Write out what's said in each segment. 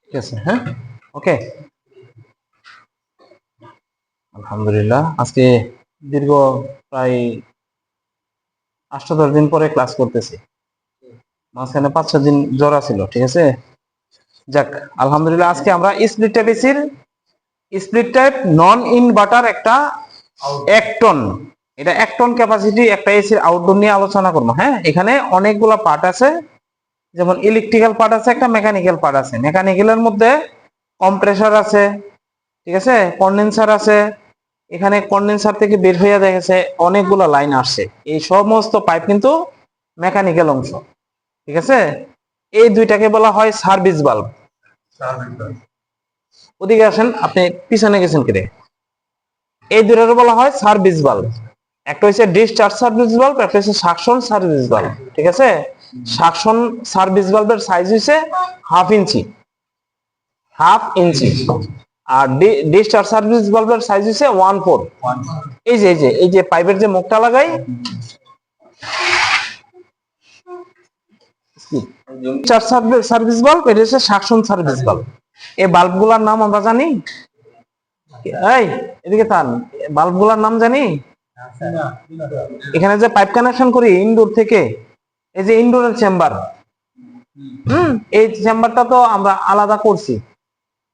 ঠিক আছে, হ্যাঁ, ওকে। আলহামদুলিল্লাহ, আজকে দীর্ঘ প্রায় 8-10 দিন পরে ক্লাস করতেছি। মাঝখানে 5-6 দিন জ্বর ছিল, ঠিক আছে। যাক, আলহামদুলিল্লাহ, আজকে আমরা স্প্লিট টাইপ এসির স্প্লিট টাইপ নন ইনভার্টার একটা 1 টন, এটা 1 টন ক্যাপাসিটি একটা এসির আউটডোর নিয়ে আলোচনা করবো। হ্যাঁ, এখানে অনেকগুলো পার্ট আছে, যেমন ইলেকট্রিক্যাল পার্ট আছে, একটা মেকানিক্যাল পার্ট আছে। মেকানিক্যালের মধ্যে কম্প্রেসার আছে, ঠিক আছে, কন্ডেন্সার আছে। এখানে কন্ডেন্সার থেকে বের হয়ে দেখেছে অনেকগুলো লাইন আসছে, এই সমস্ত পাইপ কিন্তু মেকানিক্যাল অংশ, ঠিক আছে। এই দুইটাকে বলা হয় সার্ভিস বাল্ব। ওদিকে আসেন, আপনি পিছনে গেছেন কেটে। এই দুটোকে বলা হয় সার্ভিস বাল্ব। একটা হচ্ছে ডিসচার্জ সার্ভিস বাল্ব, একটা হচ্ছে সাকশন সার্ভিস বাল্ব, ঠিক আছে। সাকশন সার্ভিস বাল্বের সাইজ হচ্ছে হাফ ইঞ্চি, আর ডিসচার্জ সার্ভিস বাল্বের সাইজ হচ্ছে 1/4। এই যে পাইপের যে মুখটা লাগাই, সার্ভিস বাল্ব, এটা হচ্ছে সাকশন সার্ভিস বাল্ব। এই বাল্বগুলোর নাম আমরা জানি, এই এদিকে তান, বাল্বগুলোর নাম জানি। এখানে যে পাইপ কানেকশন করি ইনডোর থেকে, এই যে ইনডোরের চেম্বার, এই চেম্বারটা তো আমরা আলাদা করছি।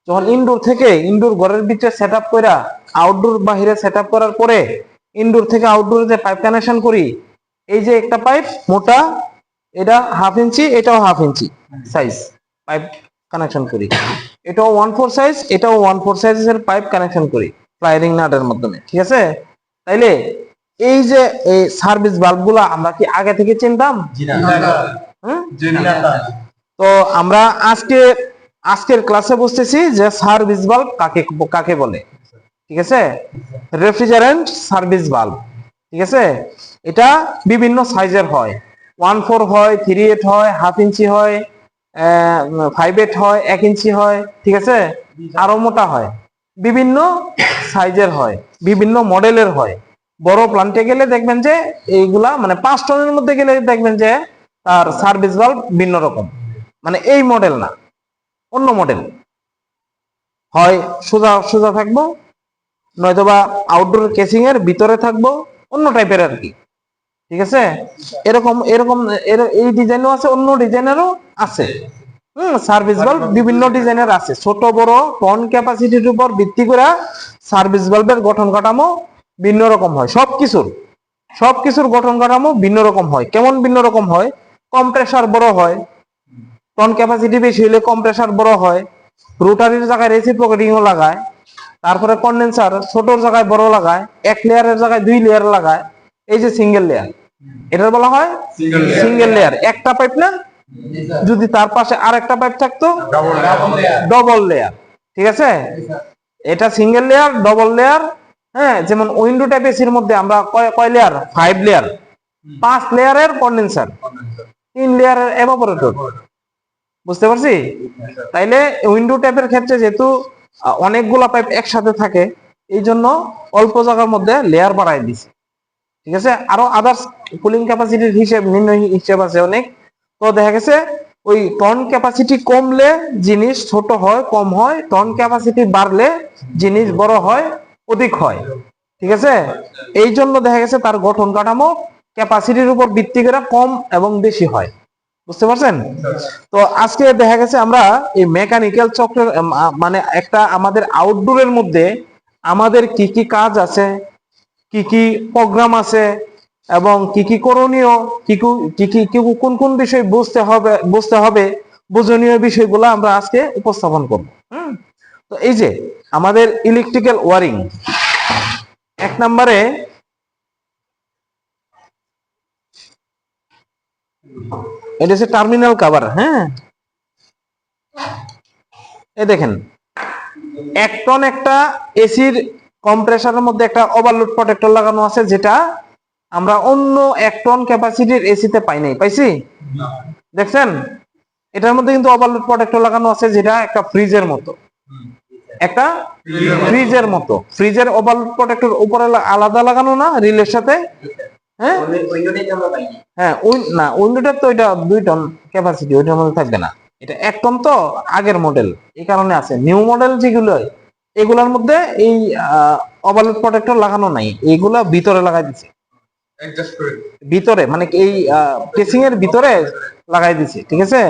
যখন ইনডোর থেকে ইনডোর ঘরের ভিতরে সেটআপ কইরা আউটডোর বাহিরে সেটআপ করার পরে ইনডোর থেকে আউটডোরে যে পাইপ কানেকশন করি, এই যে একটা পাইপ মোটা, এটা হাফ ইঞ্চি, এটাও half inch size pipe connection করি। এটাও 1/4 সাইজ, এটাও 1/4 সাইজের পাইপ কানেকশন করি ফ্লাইরিং নাটের মাধ্যমে, ঠিক আছে। তাইলে এই যে এই সার্ভিস বাল্বগুলো আমরা কি আগে থেকে চিনতাম? তো আমরা আজকের ক্লাসে বুঝতেছি যে সার্ভিস বাল্ব কাকে বলে, ঠিক আছে। রেফ্রিজারেন্ট সার্ভিস বাল্ব, ঠিক আছে। এটা বিভিন্ন সাইজের হয়, 1/4 হয়, 3/8 হয়, হাফ ইঞ্চি হয়, 5/8 হয়, 1 ইঞ্চি হয়, ঠিক আছে। আরো মোটা হয়, বিভিন্ন সাইজের হয়, বিভিন্ন মডেলের হয়। বড় প্লান্টে গেলে দেখবেন যে এইগুলা মানে 5 টনের মধ্যে গেলে দেখবেন যে তার সার্ভিস বাল্ব ভিন্ন রকম, মানে এই মডেল না, অন্য মডেল হয়। সোজা সোজা থাকবো, নয়তোবা আউটডোর কেসিং এর ভিতরে থাকবো, অন্য টাইপের আর কি, ঠিক আছে। এরকম এরকম এই ডিজাইনও আছে, অন্য ডিজাইনেরও আছে। সার্ভিস বাল্ব বিভিন্ন ডিজাইনের আছে, ছোট বড় টন ক্যাপাসিটির উপর ভিত্তি করে সার্ভিস বাল্বের গঠন কাঠামো ভিন্ন রকম হয়। সবকিছুর গঠন কাঠামো ভিন্ন রকম হয়। কেমন ভিন্ন রকম হয়? কম্প্রেসার বড় হয়, টন ক্যাপাসিটি বেশি হলে কম্প্রেসার বড় হয়, রোটারির জায়গায় রেসিপ্রোকেটিংও লাগায়। তারপরে কন্ডেন্সার ছোটর জায়গায় বড় লাগায়, 1 লেয়ারের জায়গায় 2 লেয়ার লাগায়। এই যে সিঙ্গেল লেয়ার, এটার বলা হয় সিঙ্গেল লেয়ার। একটা পাইপ না, যদি তার পাশে আরেকটা পাইপ থাকতো ডবল লেয়ার, ঠিক আছে। এটা সিঙ্গেল লেয়ার, ডবল লেয়ার। হ্যাঁ, যেমন উইন্ডো টাইপ এসির মধ্যে আমরা কয় লেয়ার? 5 লেয়ার। 5 লেয়ারের কন্ডেন্সার, 3 লেয়ারের এভাপোরেটর, বুঝতে পারছি। তাইলে উইন্ডো টাইপের ক্ষেত্রে যেহেতু অনেকগুলা পাইপ একসাথে থাকে, এই জন্য অল্প জায়গার মধ্যে লেয়ার বাড়াই দিছে, ঠিক আছে। আরো আদার্স কুলিং ক্যাপাসিটির হিসেব আছে অনেক। তো দেখা গেছে ওই টন ক্যাপাসিটি কমলে জিনিস ছোট হয়, কম হয়, টন ক্যাপাসিটি বাড়লে জিনিস বড় হয়, অধিক হয়, ঠিক আছে। এই জন্য দেখা গেছে তার গঠন কাঠামো ক্যাপাসিটির উপর ভিত্তি করে কম এবং বেশি হয়, বুঝতে পারছেন। তো আজকে দেখা গেছে আমরা এই মেকানিক্যাল চক্রের মানে একটা আমাদের আউটডোরের মধ্যে আমাদের কি কি কাজ আছে, কি কি প্রোগ্রাম আছে, এবং কি কি করণীয়, কোন কোন বিষয় বুঝতে হবে বুঝনীয় বিষয়গুলো আমরা আজকে উপস্থাপন করব। তো এই যে আমাদের ইলেকট্রিক্যাল ওয়ারিং, 1 নম্বরে এটা হচ্ছে টার্মিনাল কভার। হ্যাঁ, এই দেখেন 1 টন একটা এসির কম্প্রেসারের মধ্যে একটা ওভারলোড প্রোটেক্টর লাগানো আছে, যেটা আমরা অন্য 1 টন ক্যাপাসিটির এসিতে পাই নাই। পাইছি? দেখছেন, এটার মধ্যে কিন্তু ওভারলোড প্রোটেক্টর লাগানো আছে, যেটা একটা ফ্রিজের মতো, একটা ফ্রিজের মতো। ফ্রিজের ওভারলোড প্রোটেক্টর উপরে আলাদা লাগানো না, রিলের সাথে হ্যাঁ হ্যাঁ না, উইন্ডোটার তো এটা 2 টন ক্যাপাসিটি, ওইটার মধ্যে থাকবে না। এটা 1 টন তো আগের মডেল, এই কারণে আছে। নিউ মডেল যেগুলো এগুলোর মধ্যে এই ওভারলোড প্রোটেক্টর লাগানো নাই, এইগুলা ভিতরে লাগাই দিছে, ভিতরে মানে এই কেসিং এর ভিতরে লাগাই দিছে, ঠিক আছে।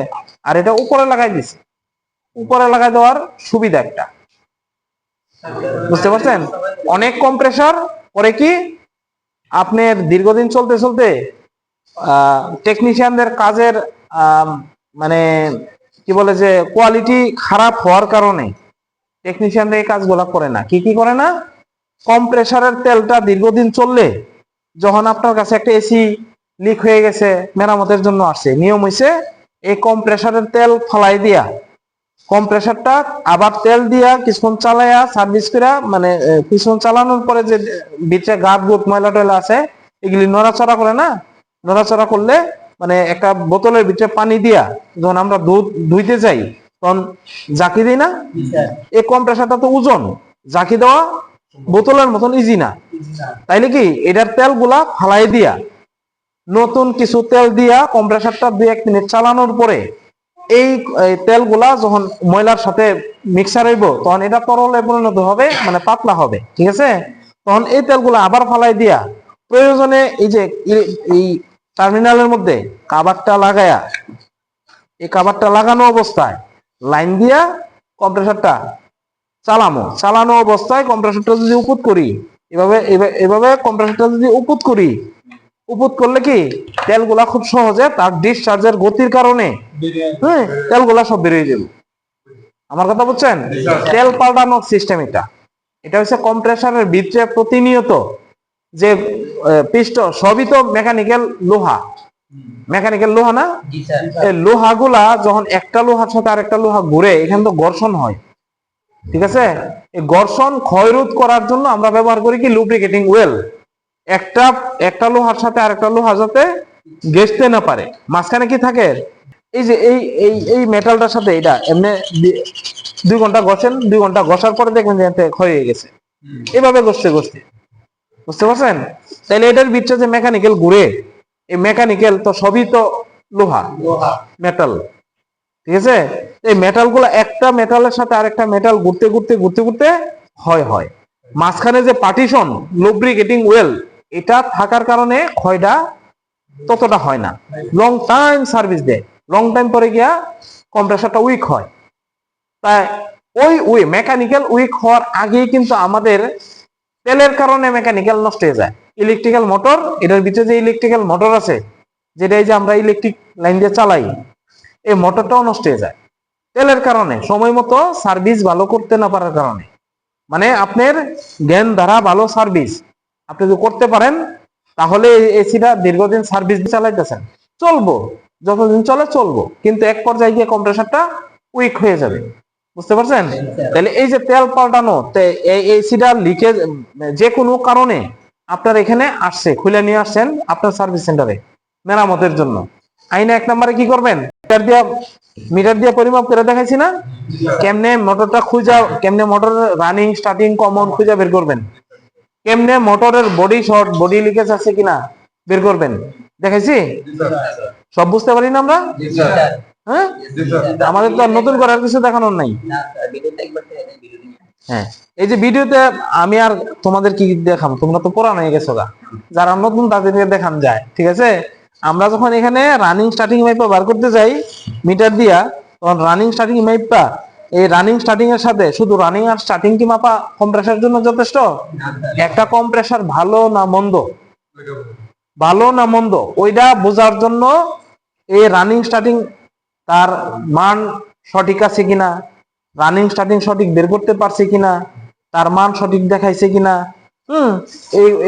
আর এটা উপরে লাগাই দিছে, উপরে লাগাই দেওয়ার সুবিধা একটা, বুঝতে পারছেন। অনেক কম্প্রেসর পরে কি আপনার দীর্ঘদিন চলতে চলতে টেকনিশিয়ানদের কাজের মানে কি বলে যে কোয়ালিটি খারাপ হওয়ার কারণে টেকনিশিয়ানরা এই কাজগুলো করে না। কি করে না, কম্প্রেসরের তেলটা দীর্ঘদিন চললে, যখন আপনার কাছে একটা এসি লিক হয়ে গেছে, মেরামতের জন্য আসছে, নিয়ম হইছে এই কম্প্রেসরের তেল ফালাই দিয়া কম্প্রেসরটা আবার তেল দিয়া কিছুক্ষণ চালাইয়া সার্ভিস করা, মানে কিছুক্ষণ চালানোর পরে যে ভিতরে গাদ গুট ময়লা টয়লা আছে এগুলি নড়াচড়া করে না, নড়াচড়া করলে মানে একটা বোতলের ভিতরে পানি দিয়া যখন আমরা দুধ ধুইতে যাই তখন জাকি দিই না, এই কম্প্রেসরটা তো ওজন, জাকি দেওয়া বোতলের মতন ইজি না। তাইলে কি এটার তেল গুলা ফালাই দিয়া নতুন কিছু তেল দিয়া কম্প্রেসরটা 2-1 মিনিট চালানোর পরে এই তেলগুলা যখন ময়লার সাথে মিক্সার হইব তখন এটা তরলে পরিণত হবে, মানে পাতলা হবে, ঠিক আছে। তখন এই তেলগুলা আবার ফালাই দিয়া প্রয়োজনে এই যে এই টার্মিনালের মধ্যে কাভারটা লাগায়া, এই কাভারটা লাগানো অবস্থায় লাইন দিয়া কম্প্রেসরটা চালানো অবস্থায় কম্প্রেসরটা যদি উপুত করি, এভাবে কম্প্রেসরটা যদি উপুত করলে কি তেলগুলা খুব সহজে তার ডিসচার্জের গতির কারণে তেলগুলা সব বেরিয়ে যাবে। আমার কথা বুঝছেন? তেল পাল্টানোর সিস্টেম এটা হচ্ছে কম্প্রেসরের ভিতরে প্রতিনিয়ত যে পিস্টন সবই তো মেকানিক্যাল লোহা না, এই লোহাগুলা যখন একটা লোহার সাথে আরেকটা লোহা ঘুরে এখানে তো ঘর্ষণ হয়, ঠিক আছে। এই ঘর্ষণ ক্ষয়রোধ করার জন্য আমরা ব্যবহার করি কি লুব্রিকেটিং ওয়েল, একটা লোহার সাথে আরেকটা লোহা যাতে ঘেঁষতে না পারে। মাঝখানে কি থাকে, এই যে এই মেটালটার সাথে এটা এমনি 2 ঘন্টা ঘষেন, 2 ঘন্টা ঘষার পরে দেখবেন যে ক্ষয় হয়ে গেছে, এভাবে ঘষতে বুঝতে পারছেন। তাহলে এটার ভিতরে যে মেকানিক্যাল ঘুরে, এই মেকানিক্যাল তো সবই তো লোহা মেটাল, ঠিক আছে। এই মেটাল গুলো একটা মেটালের সাথে আরেকটা মেটাল ঘুরতে হয়। মাঝখানে যে পার্টিশন লুব্রিকেটিং ওয়েল এটা থাকার কারণে ক্ষয়টা ততটা হয় না, লং টাইম সার্ভিস দেয়, লং টাইম পরে গিয়া কম্প্রেসরটা উইক হয়। তাই ওই মেকানিক্যাল উইক হওয়ার আগেই কিন্তু আমাদের তেলের কারণে মেকানিক্যাল নষ্ট হয়ে যায়। ইলেকট্রিক্যাল মোটর, এটার ভিতরে যে ইলেকট্রিক্যাল মোটর আছে, যেটা এই যে আমরা ইলেকট্রিক লাইন দিয়ে চালাই, এই মোটরটাও নষ্ট হয়ে যায় তেলের কারণে, সময় মতো সার্ভিস ভালো করতে না পারার কারণে। মানে আপনার জ্ঞান দ্বারা ভালো সার্ভিস আপনি যদি করতে পারেন তাহলে এসিটা দীর্ঘদিন সার্ভিস চালাইতেছেন, চলবো, যতদিন চলে চলবো, কিন্তু এক পর্যায়ে গিয়ে কম্প্রেসরটা উইক হয়ে যাবে, বুঝতে পারছেন। তাহলে এই যে তেল পাল্টানো, এসিটা লিকেজ যে কোনো কারণে আপনার এখানে আসছে, খুলে নিয়ে আসছেন আপনার সার্ভিস সেন্টারে মেরামতের জন্য, আইনে 1 নম্বরে কি করবেন, মিটার দিয়ে পরিমাপ করে দেখাইছি না, কেমনে মোটরটা কেমনে মোটরের রানিং স্টার্টিং কমন খুঁজে বের করবেন, কেমনে মোটরের বডি শর্ট বডি লিকেজ আছে কিনা বের করবেন, দেখাইছি। সব বুঝতে পারি না আমরা? হ্যাঁ, আমাদের তো নতুন করার কিছু দেখানোর নাই। হ্যাঁ, এই যে ভিডিওতে আমি আর তোমাদের কি দেখাম, তোমরা তো পুরানো হয়ে গেছো, যারা নতুন তাদেরকে দেখান যায়, ঠিক আছে। আমরা যখন এখানে রানিং স্টার্টিং মাইপা বার করতে যাই মিটার দিয়া, তখন রানিং স্টার্টিং মাইপা, এই রানিং স্টার্টিং এর সাথে শুধু রানিং আর স্টার্টিং কি মাপা কম্প্রেসারের জন্য যথেষ্ট? একটা কম্প্রেসার ভালো না মন্দ ওইটা বোঝার জন্য এই রানিং স্টার্টিং তার মান সঠিক আছে কিনা, রানিং স্টার্টিং সঠিক বের করতে পারছে কিনা, তার মান সঠিক দেখাইছে কিনা,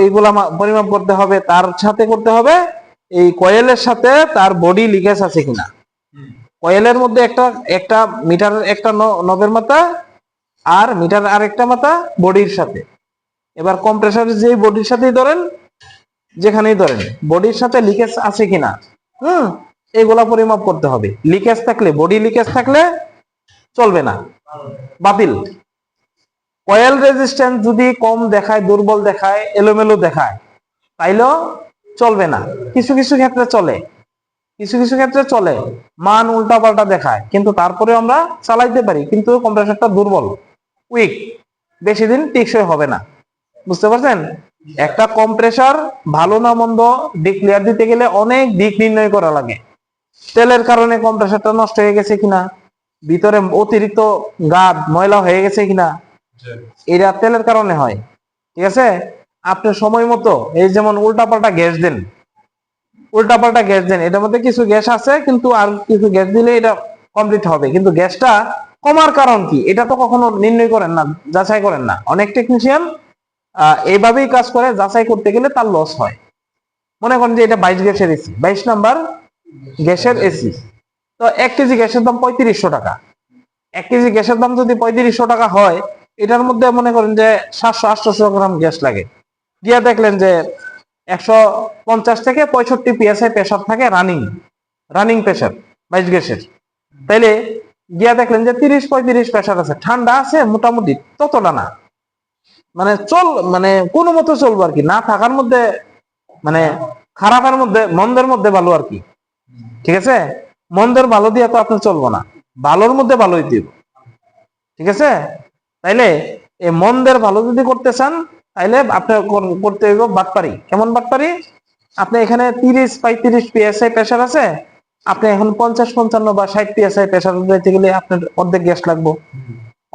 এইগুলা পরিমাপ করতে হবে। তার সাথে করতে হবে এই কয়েলের সাথে তার বডি লিকেজ আছে কিনা। কয়েলের মধ্যে একটা মিটারের একটা নবের মাথা আর মিটার আরেকটা মাথা বডির সাথে। এবার কম্প্রেসর যে বডির সাথেই ধরেন, যেখানেই ধরেন, বডির সাথে লিকেজ আছে কিনা, এগুলা পরিমাপ করতে হবে। লিকেজ থাকলে, বডি লিকেজ থাকলে চলবে না, বাতিল। কয়েল রেজিস্ট্যান্স যদি কম দেখায়, দুর্বল দেখায়, এলোমেলো দেখায়, তাইলেও চলবে না। কিছু কিছু ক্ষেত্রে চলে, কিছু কিছু ক্ষেত্রে চলে, মান উল্টা পাল্টা দেখায়, কিন্তু তারপরে আমরা চালাইতে পারি, কিন্তু কম্প্রেসরটা দুর্বল, উইক, বেশি দিন টেকসই হবে না। বুঝতে পারছেন? একটা কম্প্রেসর ভালো না মন্দ ডিক্লেয়ার দিতে গেলে অনেক দিক নির্ণয় করা লাগে। তেলের কারণে কম্প্রেসরটা নষ্ট হয়ে গেছে কিনা, ভিতরে অতিরিক্ত গাদ ময়লা হয়ে গেছে কিনা, এটা তেলের কারণে হয়। ঠিক আছে? আপনি সময় মতো এই যেমন উল্টাপাল্টা গ্যাস দেন, উল্টাপাল্টা গ্যাস দেন, এটার মধ্যে কিছু গ্যাস আছে, কিন্তু আর কিছু গ্যাস দিলে এটা কমপ্লিট হবে, কিন্তু গ্যাসটা কমার কারণ কি এটা তো কখনো নির্ণয় করেন না, যাচাই করেন না। অনেক টেকনিশিয়ান এইভাবেই কাজ করে, যাচাই করতে গেলে তার লস হয়। মনে করেন যে এটা 22 গ্যাসের এসি, 22 নাম্বার গ্যাসের এসি, তো 1 কেজি গ্যাসের দাম 3500 টাকা। 1 কেজি গ্যাসের দাম যদি 3500 টাকা হয়, এটার মধ্যে মনে করেন যে 700-800 গ্রাম গ্যাস লাগে। গিয়া দেখলেন যে 150 থেকে 65 PSI প্রেসার থাকে, রানিং প্রেসার 22 গ্যাসের। তাইলে গিয়া দেখলেন যে 30-35 প্রেসার আছে, ঠান্ডা আছে মোটামুটি, ততটা না, মানে মানে কোনো মতো চলবো আর কি, না থাকার মধ্যে, মানে খারাপের মধ্যে, মন্দের মধ্যে ভালো আর কি। ঠিক আছে? মন্দের ভালো দিয়ে তো আপনার চলবো না, ভালোর মধ্যে ভালোই দিব। ঠিক আছে? তাইলে এই মন্দের ভালো যদি করতে চান, তাইলে আপনার করতে হইব বাটপারি। কেমন বাটপারি? আপনি এখানে 30-35 PSI প্রেসার আছে, আপনি এখন 50-55 বা 60 PSI প্রেসার দিতে গেলে আপনার অর্ধেক গ্যাস লাগবে,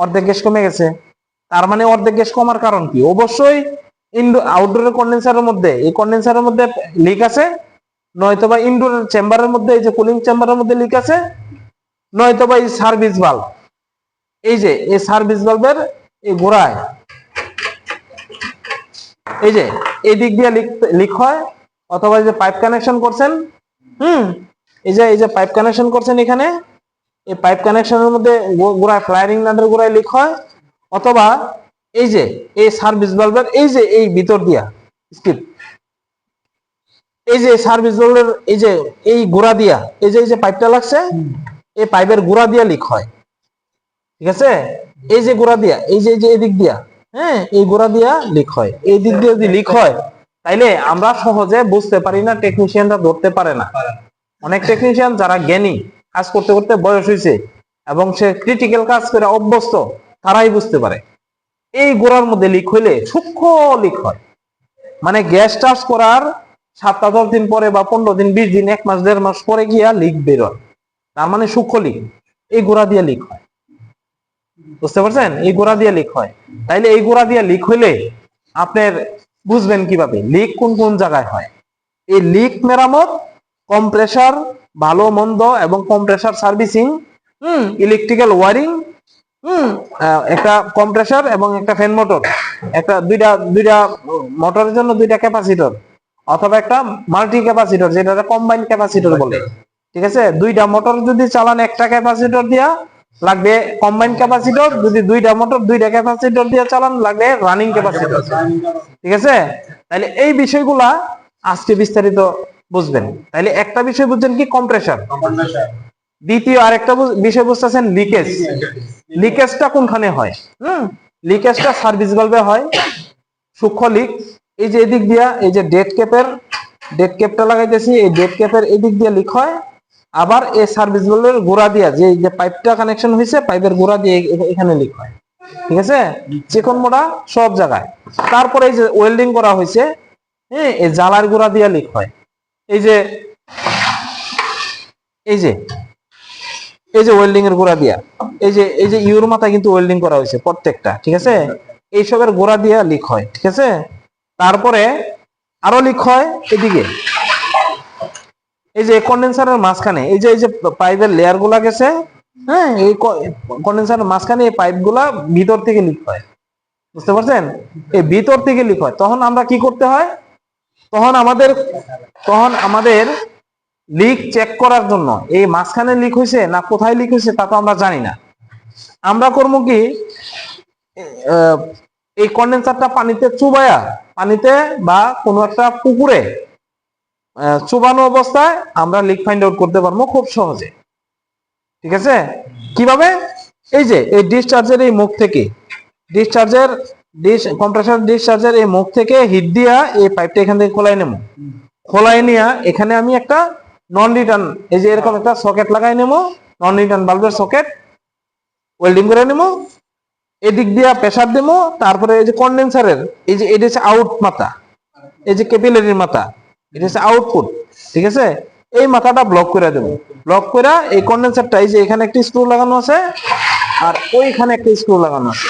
অর্ধেক গ্যাস কমে গেছে। তার মানে অর্ধেক গ্যাস কমার কারণ কি? অবশ্যই আউটডোরের কন্ডেন্সারের মধ্যে, এই কন্ডেন্সারের মধ্যে লিক আছে, নয়তোবা ইনডোর চেম্বারের মধ্যে, এই যে কুলিং চেম্বারের মধ্যে লিক আছে, নয়তোবা এই সার্ভিস ভালভ, এই যে এই সার্ভিস ভালভের এই গোড়ায়, এই যে এই দিক দিয়ে লিক হয়, অথবা এই যে পাইপ কানেকশন করছেন, এই যে পাইপ কানেকশন করছেন এখানে, এই পাইপ কানেকশনের মধ্যে গোড়ায় ফ্লায়ারিং নাটের গোড়ায় লিক হয়, অথবা এই যে এই সার্ভিস ভালভের এই যে এই ভিতর দিয়া স্কিপ, এই যে সার্ভিস ভালভের এই যে এই গোড়া দিয়া, এই যে পাইপটা লাগছে, এই পাইপের গোড়া দিয়া লিক হয়। ঠিক আছে? এই যে গোড়া দিয়া, এই যে এদিক দিয়া, হ্যাঁ, এই গোড়া দিয়া লিক হয়। এই দিক দিয়ে যদি লিক হয়, তাইলে আমরা সহজে বুঝতে পারি না, টেকনিশিয়ানরা ধরতে পারে না। অনেক টেকনিশিয়ান যারা জ্ঞানী, কাজ করতে করতে বয়স হয়েছে এবং সে ক্রিটিক্যাল কাজ করে অভ্যস্ত, তারাই বুঝতে পারে। এই গোড়ার মধ্যে লিক হইলে সূক্ষ্ম লিক হয়, মানে গ্যাস চার্জ করার 7-10 দিন পরে বা 15 দিন, 20 দিন, 1 মাস 1.5 মাস পরে গিয়া লিক বেরোয়, তার মানে সূক্ষ্ম লিক, এই গোড়া দিয়ে লিক হয়। বুঝতে পারছেন? এই গোড়া দিয়ে লিক হয়। তাইলে এই গোড়া দিয়ে লিক হইলে আপনার বুঝবেন কিভাবে লিক কোন কোন জায়গায় হয়। এই লিক মেরামত, কম্প্রেসার ভালো মন্দ এবং কম্প্রেসার সার্ভিসিং, ইলেকট্রিক্যাল ওয়ারিং, একটা কম্প্রেসার এবং একটা ফ্যান মোটর, একটা দুইটা মোটরের জন্য 2টা ক্যাপাসিটর, অথবা একটা মাল্টি ক্যাপাসিটর, যেটা কম্বাইন্ড ক্যাপাসিটর বলে। ঠিক আছে? 2টা মোটর যদি চালান একটা ক্যাপাসিটর দিয়া, লাগবে কম্বাইন্ড ক্যাপাসিটর। যদি 2টা মোটর 2টা ক্যাপাসিটর দিয়ে চালান, লাগবে রানিং ক্যাপাসিটর। ঠিক আছে? তাহলে এই বিষয়গুলা আজকে বিস্তারিত বুঝবেন। তাহলে একটা বিষয় বুঝছেন কি? কম্প্রেসার। দ্বিতীয় আরেকটা বিষয় বুঝতেছেন লিকেজ। লিকেজটা কোনখানে হয়? লিকেজটা সার্ভিস ভালভে হয়, সূক্ষ্ম লিক। এই যে এদিক দিয়া, এই যে ডেড ক্যাপটা লাগাইতেছি, এই ডেড ক্যাপের এদিক দিয়ে লিক হয়। আবার এই সার্ভিস ভালভের গোড়া দিয়া, যে পাইপটা কানেকশন হয়েছে, পাইপের গোড়া দিয়ে এখানে লিক হয়। ঠিক আছে? চিকন মোড়া সব জায়গায়। তারপরে এই যে ওয়েল্ডিং করা হয়েছে, হ্যাঁ, এই জ্বালার গোড়া দিয়ে লিক হয়। এই যে ওয়েল্ডিং এর গোড়া দিয়া, এই যে ইউর মাথায় কিন্তু ওয়েল্ডিং করা হয়েছে প্রত্যেকটা। ঠিক আছে? এইসবের গোড়া দিয়া লিক হয়। ঠিক আছে? তারপরে আরো লিক হয় এদিকে, এই যে কন্ডেন্সারের মাঝখানে, এই যে পাইপের লেয়ার গুলা গেছে, হ্যাঁ, এই কন্ডেন্সারের মাঝখানে এই পাইপ গুলা ভিতর থেকে লিক হয়। বুঝতে পারছেন? এই ভিতর থেকে লিক হয়। তখন আমরা কি করতে হয়? তখন আমাদের লিক চেক করার জন্য, এই মাঝখানে লিক হয়েছে না কোথায় লিক হয়েছে তা তো আমরা জানি না। আমরা করবো কি, এই কন্ডেন্সারটা পানিতে বা কোনো একটা পুকুরে চুবানো অবস্থায় আমরা লিক ফাইন্ড আউট করতে পারবো খুব সহজে। ঠিক আছে? কিভাবে? এই যে এই ডিসচার্জের এই মুখ থেকে, কম্প্রেসার ডিসচার্জের এই মুখ থেকে হিট দিয়া এই পাইপটা এখান থেকে খোলাই নেব। খোলাই নিয়ে এখানে আমি একটা নন রিটার্ন, এই যে এরকম একটা সকেট লাগাই নেবো, নন রিটার্ন বাল্বের সকেট ওয়েল্ডিং করে নেবো, এদিক দিয়ে প্রেসার দেবো, তারপরে এই যে কন্ডেন্সারের এই যে এটা হচ্ছে আউট মাথা, এই যে ক্যাপিলারির মাথা, এটা হচ্ছে আউটপুট, ঠিক আছে। এই মাথাটা ব্লক করে দেবো, ব্লক করে এই কন্ডেন্সারটা এই যে এখানে একটা স্ক্রু লাগানো আছে আর ওইখানে একটা স্ক্রু লাগানো আছে,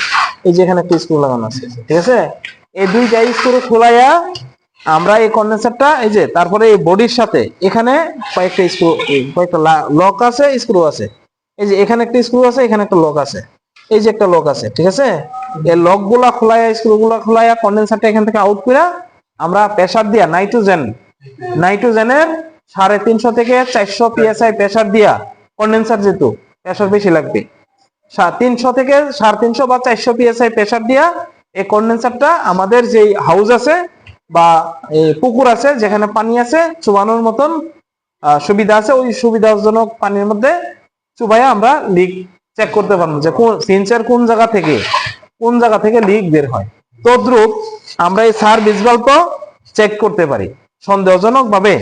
এই যে এখানে একটা স্ক্রু লাগানো আছে, ঠিক আছে। এই দুইটা স্ক্রু খোলাইয়া আমরা এই কন্ডেন্সারটা এই যে তারপরে এই বডির সাথে এখানে কয়েকটা স্ক্রু, কয়েকটা লক আছে, স্ক্রু আছে, এই যে এখানে একটা স্ক্রু আছে, এখানে একটা লক আছে, এই যে একটা লক আছে, ঠিক আছে। এই লক গুলা খোলাইয়া স্ক্রু গুলা খোলাইয়া কন্ডেন্সারটা এখান থেকে আউট করে আমরা প্রেসার দিয়া নাইট্রোজেনের 350 থেকে 400 পিএসআই প্রেসার দিয়া, কন্ডেন্সার যেহেতু প্রেসার বেশি লাগবে, 300 থেকে 350 বা 400 পিএসআই প্রেসার দিয়া এই কন্ডেন্সারটা আমাদের যে হাউস আছে বা পুকুর আছে যেখানে পানি আছে চুবানোর মতন সুবিধা আছে, ওই সুবিধাজনক পানির মধ্যে চুবাইয়া আমরা লিক চেক করতে পারবো যে কোন সিনচার কোন জায়গা থেকে লিক বের হয়। তদ্রূপ আমরা এই সার্ভিস বাল্বও চেক করতে পারি সন্দেহজনক ভাবে।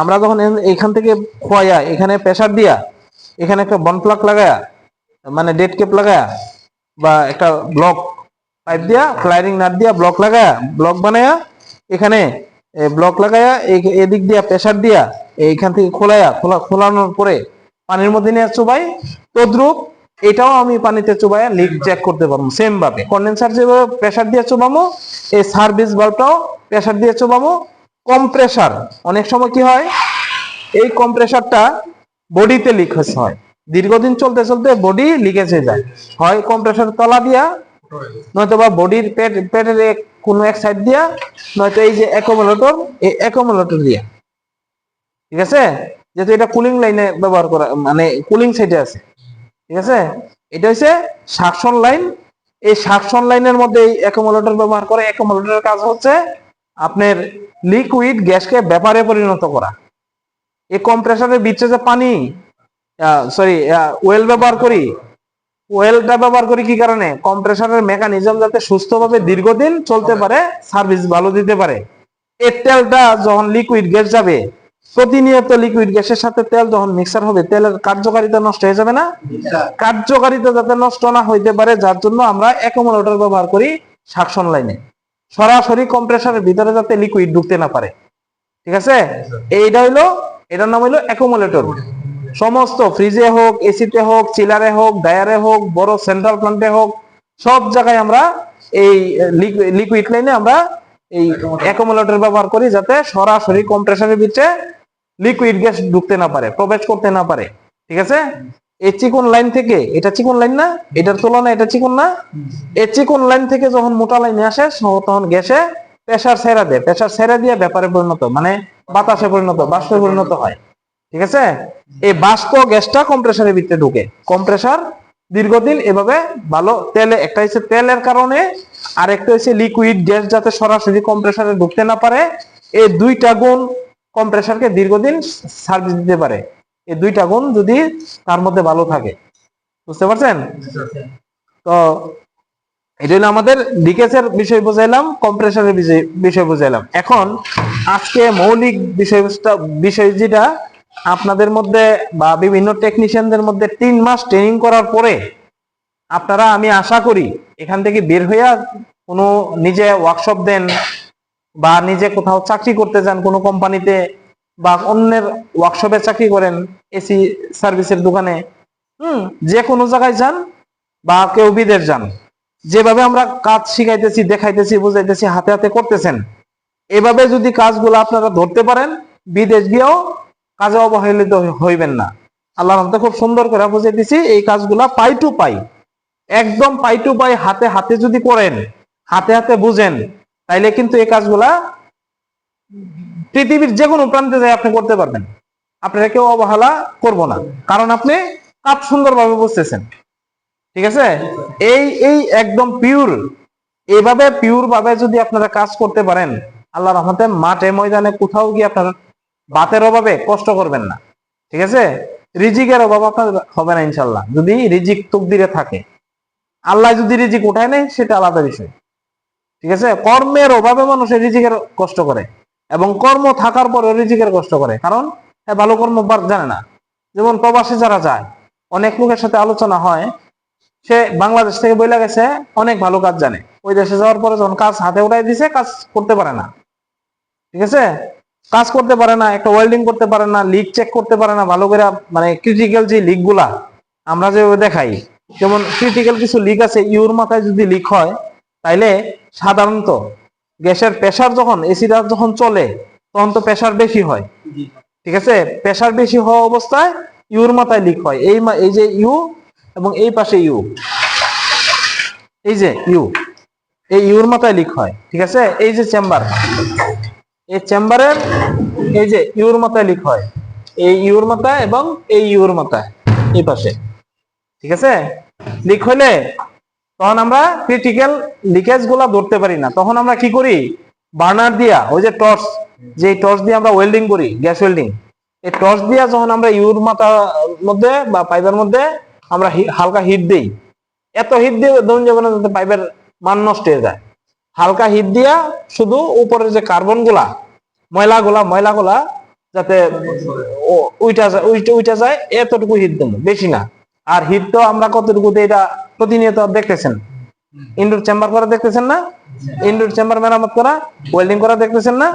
আমরা যখন এখান থেকে খোয়া এখানে প্রেসার দিয়া এখানে একটা বন প্লাগ লাগায়া মানে ডেড কেপ লাগায়া বা একটা ব্লক পাইপ দিয়া ফ্লাইরিং নাট দিয়া ব্লক লাগায়া ব্লক বানায়া এখানে ব্লক লাগায়া এদিক দিয়া প্রেসার দিয়া এইখান থেকে খোলানোর পরে পানির মধ্যে নিয়ে চুবাই, তদ্রূপ এটাও আমি পানিতে চুবাইয়া লিক চেক করতে পারবো সেম ভাবে। কন্ডেন্সার যেভাবে প্রেসার দিয়ে চুবামো, এই সার্ভিস বাল্বটাও প্রেসার দিয়ে চুবামো। কম্প্রেসার অনেক সময় কি হয়, এই কম্প্রেসারটা বডিতে লিক হয়, দীর্ঘদিন চলতে চলতে বডি লিকেজ হয়ে যায়, হয় কম্প্রেসার তলা দিয়া, নয়তো বা বডির পেটের কোনো এক সাইড দিয়া, নয়তো এই যে অ্যাকুমুলেটর দিয়া, ঠিক আছে। যেহেতু এটা কুলিং লাইনে ব্যবহার করা মানে কুলিং সাইডে আছে, ঠিক আছে। এটা হচ্ছে সাকশন লাইন, এই সাকশন লাইনের মধ্যে এই অ্যাকুমুলেটর ব্যবহার করে। অ্যাকুমুলেটরের কাজ হচ্ছে আপনার লিকুইড গ্যাসকে ভেপারে পরিণত করা। এই কম্প্রেসারের ভিতরে যে পানি ওয়েল ব্যবহার করি, ওয়েলটা ব্যবহার করি কি কারণে, কম্প্রেসারের মেকানিজম যাতে সুস্থভাবে দীর্ঘদিন চলতে পারে, সার্ভিস ভালো দিতে পারে। এই তেলটা যখন লিকুইড গ্যাস যাবে, প্রতিনিয়ত লিকুইড গ্যাসের সাথে তেল যখন মিক্সার হবে, তেলের কার্যকারিতা নষ্ট হয়ে যাবে না, কার্যকারিতা যাতে নষ্ট না হইতে পারে, যার জন্য আমরা অ্যাকুমুলেটর ব্যবহার করি সাকশন লাইনে, সরাসরি কম্প্রেসারের ভিতরে যাতে লিকুইড ঢুকতে না পারে, ঠিক আছে। এটার নাম হইলো অ্যাকুমুলেটর। সমস্ত ফ্রিজে হোক, এসিতে হোক, চিলারে হোক, ড্রায়ারে হোক, বড় সেন্ট্রাল প্লান্টে হোক, সব জায়গায় আমরা এই লিকুইড লাইনে আমরা এই অ্যাকুমুলেটর ব্যবহার করি, যাতে সরাসরি কম্প্রেসারের ভিতরে লিকুইড গ্যাস ঢুকতে না পারে, প্রবেশ করতে না পারে, ঠিক আছে। এই চিকন লাইন থেকে, এটা চিকন লাইন না, এটার তুলনায় এটা চিকন না, এই চিকন লাইন থেকে যখন মোটা লাইনে আসে তখন গ্যাসে প্রেসার ছেড়ে দিয়ে ব্যাপারে পরিণত মানে বাতাসে পরিণত, বাষ্পে পরিণত হয়, ঠিক আছে। এই বাষ্প গ্যাসটা কম্প্রেসারের ভিতরে ঢুকে, কম্প্রেসার দীর্ঘদিন এভাবে ভালো তেলে, একটা হচ্ছে তেলের কারণে, আর একটা হচ্ছে লিকুইড গ্যাস যাতে সরাসরি কম্প্রেসারে ঢুকতে না পারে। এই দুইটা গুণ কম্প্রেসারকে দীর্ঘদিন সার্ভিস দিতে পারে, এই দুইটা গুণ যদি তার মধ্যে ভালো থাকে, বুঝতে পারছেন। তো এটা হলো আমাদের লিকেজের বিষয় বুঝাইলাম, কম্প্রেসারের বিষয় বুঝাইলাম। এখন আজকে মৌলিক বিষয় যেটা আপনাদের মধ্যে বা বিভিন্ন টেকনিশিয়ানদের মধ্যে 3 মাস ট্রেনিং করার পরে আপনারা, আমি আশা করি এখান থেকে বের হইয়া কোনো নিজে ওয়ার্কশপ দেন বা নিজে কোথাও চাকরি করতে যান কোনো কোম্পানিতে, বা অন্যের ওয়ার্কশপে চাকরি করেন, এসি সার্ভিসের দোকানে, যে কোনো জায়গায় যান বা কেউ বিদেশ যান, যেভাবে আমরা কাজ শিখাইতেছি, দেখাইতেছি, বুঝাইতেছি, হাতে হাতে করতেছেন, এভাবে যদি কাজগুলো আপনারা ধরতে পারেন, বিদেশ গিয়েও কাজে অবহেলিত হইবেন না। আল্লাহর রহমতে খুব সুন্দর করে বুঝাইতেছি, এই কাজগুলা পাই টু পাই, একদম পাই টু পাই, হাতে হাতে যদি করেন, হাতে হাতে বুঝেন, তাইলে কিন্তু এই কাজগুলা পৃথিবীর যে কোনো প্রান্তে যায় আপনি করতে পারবেন, আপনারা কেউ অবহেলা করবো না, কারণ আপনি কাজ সুন্দরভাবে বুঝতেছেন, ঠিক আছে। এই একদম পিওর, এইভাবে পিওর ভাবে যদি আপনারা কাজ করতে পারেন, আল্লাহর রহমতে মাঠে ময়দানে কোথাও গিয়ে আপনার ভাতের অভাবে কষ্ট করবেন না, ঠিক আছে। রিজিকের অভাব আপনার হবে না ইনশাল্লাহ, যদি রিজিক তকদিরে থাকে। আল্লাহ যদি রিজিক উঠায় নেয় সেটা আলাদা বিষয়, ঠিক আছে। কর্মের অভাবে মানুষের রিজিকের কষ্ট করে, এবং কর্ম থাকার পরে রিজিকের কষ্ট করে, কারণ ভালো কর্ম জানে না। যেমন প্রবাসী যারা যায়, অনেক লোকের সাথে আলোচনা হয়, সে বাংলাদেশ থেকে বইলা গেছে অনেক ভালো কাজ জানে, ওই দেশে যাওয়ার পরে যখন কাজ হাতে উঠাই দিছে কাজ করতে পারে না। ঠিক আছে, কাজ করতে পারে না, একটা ওয়েল্ডিং করতে পারে না, লিক চেক করতে পারে না ভালো করে, মানে ক্রিটিক্যাল যে লিক গুলা আমরা যে দেখাই, যেমন ক্রিটিক্যাল কিছু লিক আছে, ইউর মাথায় যদি লিক হয় তাইলে সাধারণত গ্যাসের প্রেসার যখন এসিটা যখন চলে তখন তো প্রেসার বেশি হয়। ঠিক আছে, প্রেসার বেশি হওয়া অবস্থায় ইউর মাথায় লিক হয়। এই যে ইউ এবং এই পাশে ইউ, এই যে ইউ, এই ইউর মাথায় লিক হয়। ঠিক আছে, এই যে চেম্বার, এই চেম্বারের এই যে ইউর মাথায় লিক হয়, এই ইউর মাথায় এবং এই ইউর মাথায় এই পাশে। ঠিক আছে, লিক হইলে তখন আমরা ক্রিটিক্যাল লিকেজ গুলা ধরতে পারি না, তখন আমরা কি করি, বার্নার দিয়া, ওই যে টর্চ, যে টর্চ দিয়ে আমরা ওয়েল্ডিং করি, গ্যাস ওয়েল্ডিং, এই টর্চ দিয়া যখন আমরা ইউর মাথার মধ্যে বা পাইপের মধ্যে আমরা হালকা হিট দিই, এত হিট দিয়ে ধরুন যাবে না যাতে পাইপের মান নষ্ট হয়ে যায়, হালকা হিট দিয়া শুধু উপরের যে কার্বন গুলা, ময়লা গুলা যাতে উইটা যায় এতটুকু হিট দেবো, বেশি না। আর হিট তো আমরা কতটুকু এটা প্রতিনিয়ত দেখতেছেন, ইনডোর চেম্বার করা দেখতেছেন না, ইনডোর চেম্বার মেরামত করা, ওয়েল্ডিং করা দেখতেছেন না,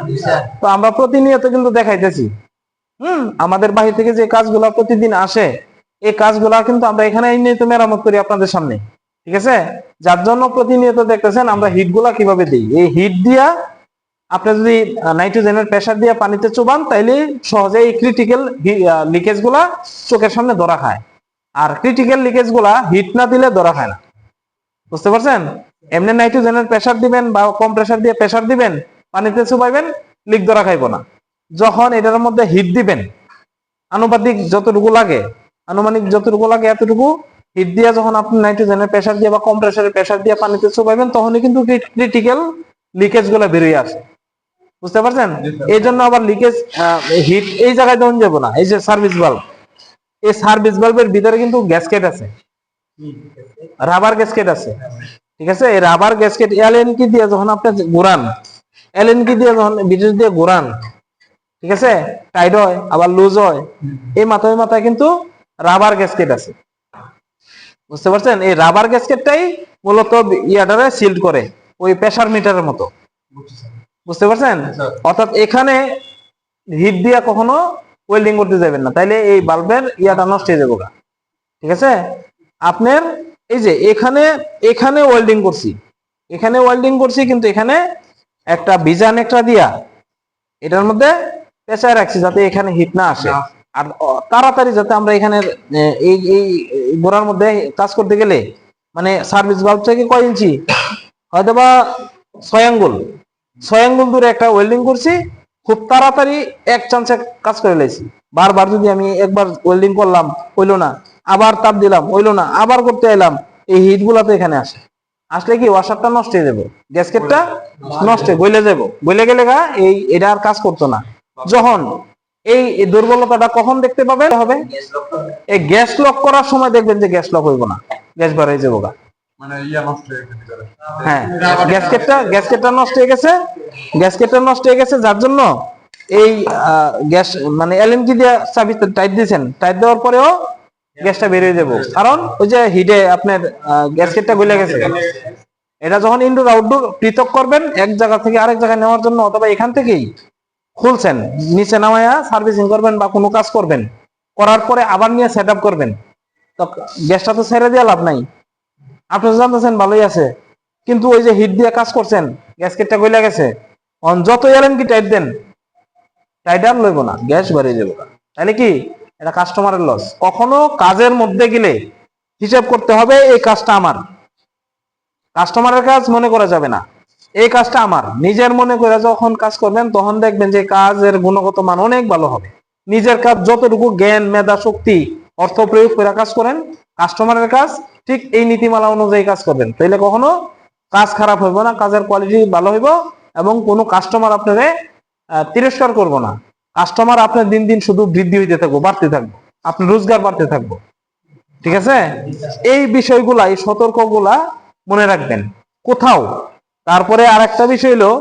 তো আমরা প্রতিনিয়ত কিন্তু দেখাইতেছি। আমাদের বাহির থেকে যে কাজগুলা প্রতিদিন আসে, এই কাজগুলা কিন্তু আমরা এখানে নিয়মিত মেরামত করি আপনাদের সামনে। ঠিক আছে, যার জন্য প্রতিনিয়ত দেখতেছেন আমরা হিট গুলা কিভাবে দিই। এই হিট দিয়া আপনি যদি নাইট্রোজেনের প্রেসার দিয়ে পানিতে চুবান তাইলে সহজে এই ক্রিটিক্যাল লিকেজ গুলা চোখের সামনে ধরা খায়। আর ক্রিটিক্যাল লিকেজ গুলা হিট না দিলে ধরা খায় না, বুঝতে পারছেন? এমনি নাইট্রোজেনের প্রেসার দিবেন বা কম প্রেসার দিয়ে প্রেসার দিবেন, পানিতে চুবাইবেন, লিক ধরা খাইব না। যখন এটার মধ্যে হিট দিবেন, আনুপাতিক যতটুকু লাগে, আনুমানিক যতটুকু লাগে এতটুকু হিট দিয়ে যখন আপনি নাইট্রোজেনের প্রেসার দিয়ে বা কম প্রেসারের প্রেসার দিয়ে পানিতে চুবাইবেন, তখনই কিন্তু ক্রিটিক্যাল লিকেজ গুলা বেরিয়ে আসে, বুঝতে পারছেন? এই জন্য আবার লিকেজ হিট এই জায়গায় তখন যাবো না। এই যে সার্ভিস বাল্ব, এই সার্ভিস বাল্বের ভিতরে কিন্তু গ্যাসকেট আছে, রাবার গ্যাসকেট আছে। ঠিক আছে, এই রাবার গ্যাসকেট এলএন কি দিয়ে যখন আপনি ঘোরান, এলএন কি দিয়ে যখন বিদ্যুৎ দিয়ে ঘোরান, ঠিক আছে, টাইট হয় আবার লুজ হয়, এই মাথায় কিন্তু রাবার গ্যাসকেট আছে, বুঝতে পারছেন? এই রাবার গ্যাসকেটটাই মূলত ইয়াটারে সিল্ড করে, ওই প্রেসার মিটারের মতো, বুঝতে পারছেন? অর্থাৎ এখানে হিট দিয়া কখনো ওয়েল্ডিং করতে যাবেন না, তাইলে এই বাল্বের ইয়াটা নষ্ট হয়ে যাবে। ঠিক আছে, আপনার এই যে এখানে ওয়েল্ডিং করছি, কিন্তু এখানে একটা বিজান একটা দিয়া এটার মধ্যে পেঁচায় রাখছি যাতে এখানে হিট না আসে, আর তাড়াতাড়ি যাতে আমরা এখানে এই গোড়ার মধ্যে কাজ করতে গেলে, মানে সার্ভিস বাল্ব থেকে কয় ইঞ্চি, হয়তো বা 6 আঙ্গুল দূরে একটা ওয়েল্ডিং করছি, খুব তাড়াতাড়ি এক চান্সে কাজ করে লাইছি। বারবার যদি আমি একবার ওয়েল্ডিং করলাম হইলো না, আবার তাপ দিলাম হইলো না, আবার করতে এলাম, এই হিট গুলা তো এখানে আসলে কি ওয়াশারটা নষ্ট হয়ে যাবে, গ্যাসকেটটা নষ্ট গলে যাবো, গলে গেলে এটা আর কাজ করতো না। যখন এই দুর্বলতাটা কখন দেখতে পাবেন হবে, এই গ্যাস লক করার সময় দেখবেন যে গ্যাস লক হইব না, গ্যাস বার হয়ে যাবো, মানে হ্যাঁ, গ্যাসকেটটা নষ্ট হয়ে গেছে, যার জন্য এই গ্যাস মানে এলএনজি দিয়ে চাবি টাইট দিয়েছেন, টাইট দেওয়ার পরেও গ্যাসটা বের হয়ে যাবো, কারণ ওই যে হিটে আপনার গ্যাসকেটটা গলে গেছে। এটা যখন ইনডোর আউটডোর পৃথক করবেন এক জায়গা থেকে আরেক জায়গায় নেওয়ার জন্য, অথবা এখান থেকেই খুলছেন নিচে নামায়া সার্ভিসিং করবেন বা কোনো কাজ করবেন, করার পরে আবার নিয়ে সেট আপ করবেন, তো গ্যাসটা তো ছেড়ে দিয়ে লাভ নাই। আপনি জানতেছেন ভালোই আছে, কিন্তু ওই যে হিট দিয়ে কাজ করছেন, গ্যাসকেটটা গলে গেছে, যত এলেন কি টাইট দেন, টাইট আর লইব না, গ্যাস বেরিয়ে যাবো। তাহলে কি এটা কাস্টমারের লস। কখনো কাজের মধ্যে গেলে হিসাব করতে হবে এই কাজটা আমার, কাস্টমারের কাজ মনে করা যাবে না, এই কাজটা আমার নিজের মনে করে যখন কাজ করবেন তখন দেখবেন যে কাজের গুণগত মান অনেক ভালো হবে। নিজের কাজ যতটুকু জ্ঞান মেধা শক্তি অর্থ প্রয়োগ করে কাজ করেন, কাস্টমারের কাজ ঠিক এই নীতিমালা অনুযায়ী কাজ করবেন, তাইলে কখনো কাজ খারাপ হইব না, কাজের কোয়ালিটি ভালো হইব এবং কোনো কাস্টমার আপনারে তিরস্কার করবো না। কাস্টমার আপনার দিন দিন শুধু বৃদ্ধি হইতে থাকবো, বাড়তে থাকবো, আপনার রোজগার বাড়তে থাকবো। ঠিক আছে, এই বিষয়গুলা, এই সতর্কগুলা মনে রাখবেন কোথাও। তারপরে আর একটা বিষয় হলো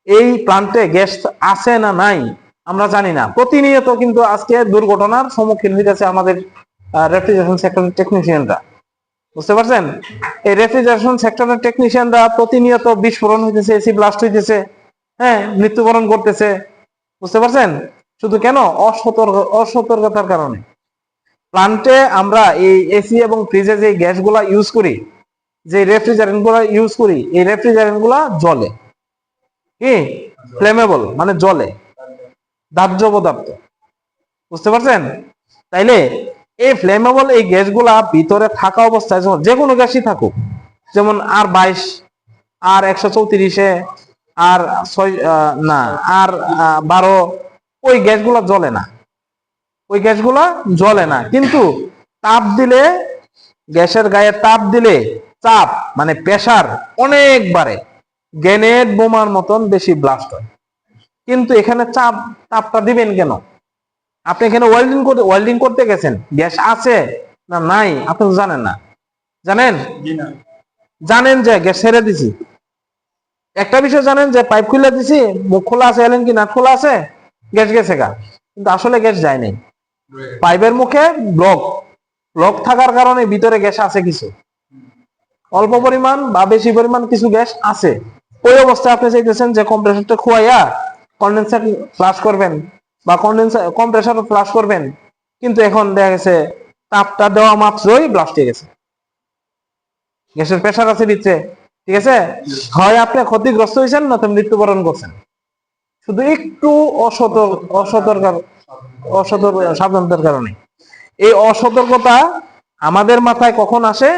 এই প্লান্টে গ্যাস আছে না নাই আমরা জানি না। প্রতিনিয়ত কিন্তু আজকে দুর্ঘটনার সম্মুখীন হইতেছে আমাদের রেফ্রিজারেশন সেক্টরের টেকনিশিয়ানরা, বুঝতে পারছেন? এই রেফ্রিজারেশন সেক্টরের টেকনিশিয়ানরা প্রতিনিয়ত বিস্ফোরণ হইতেছে, এসি ব্লাস্ট হইতেছে, হ্যাঁ, মৃত্যুবরণ করতেছে, বুঝতে পারছেন? শুধু কেন? অসতর্কতার কারণে। প্লান্টে আমরা এই এসি এবং ফ্রিজে যে গ্যাসগুলা ইউজ করি, যে রেফ্রিজারেন্ট গুলা ইউজ করি, এই রেফ্রিজারেন্ট গুলা জ্বলে, কি ফ্লেমেবল মানে জ্বলে, দাহ্য পদার্থ, বুঝতে পারছেন? তাইলে এই ফ্লেমেবল এই গ্যাসগুলা ভিতরে থাকা অবস্থায় যে কোনো গ্যাসই থাকুক, যেমন R22, R134, R6 না R12, ওই গ্যাসগুলা জ্বলে না, ওই গ্যাসগুলা জ্বলে না। কিন্তু তাপ দিলে, গ্যাসের গায়ে তাপ দিলে চাপ মানে প্রেসার অনেক বাড়ে, গ্রেনেড বোমার মতন বেশি ব্লাস্ট হয়। কিন্তু এখানে তাপটা দিবেন কেন? আপনি এখানে ওয়েল্ডিং করতে গেছেন, গ্যাস আছে না নাই আপনি তো জানেন না। জানেন? জানেন যে গ্যাস ছেড়ে দিছি, একটা বিষয় জানেন যে পাইপ খুলে দিছি, মুখ খোলা আছে, এলেন কি নাট খোলা আছে, গ্যাস গেছে গা, কিন্তু আসলে গ্যাস যায় নাই। পাইপের মুখে ব্লক থাকার কারণে ভিতরে গ্যাস আছে, কিছু অল্প পরিমাণ বা বেশি পরিমাণ কিছু গ্যাস আছে। ওই অবস্থায় আপনি চাইতেছেন যে কম্প্রেসারটা খুয়াইয়া কন্ডেন্সার ফ্লাশ করবেন বা কম্প্রেসার ফ্লাশ করবেন, কিন্তু এখন দেখা গেছে তাপটা দেওয়া মাত্রই ব্লাস্ট হয়ে গেছে, গ্যাসের প্রেসার আছে ভিতরে, ঠিক আছে? হয় আপনি ক্ষতিগ্রস্ত হয়েছেন না তো মৃত্যুবরণ করছেন, শুধু একটু সাবধানতার কারণে। এই অসতর্কতা আমাদের মাথায় কখন আসে?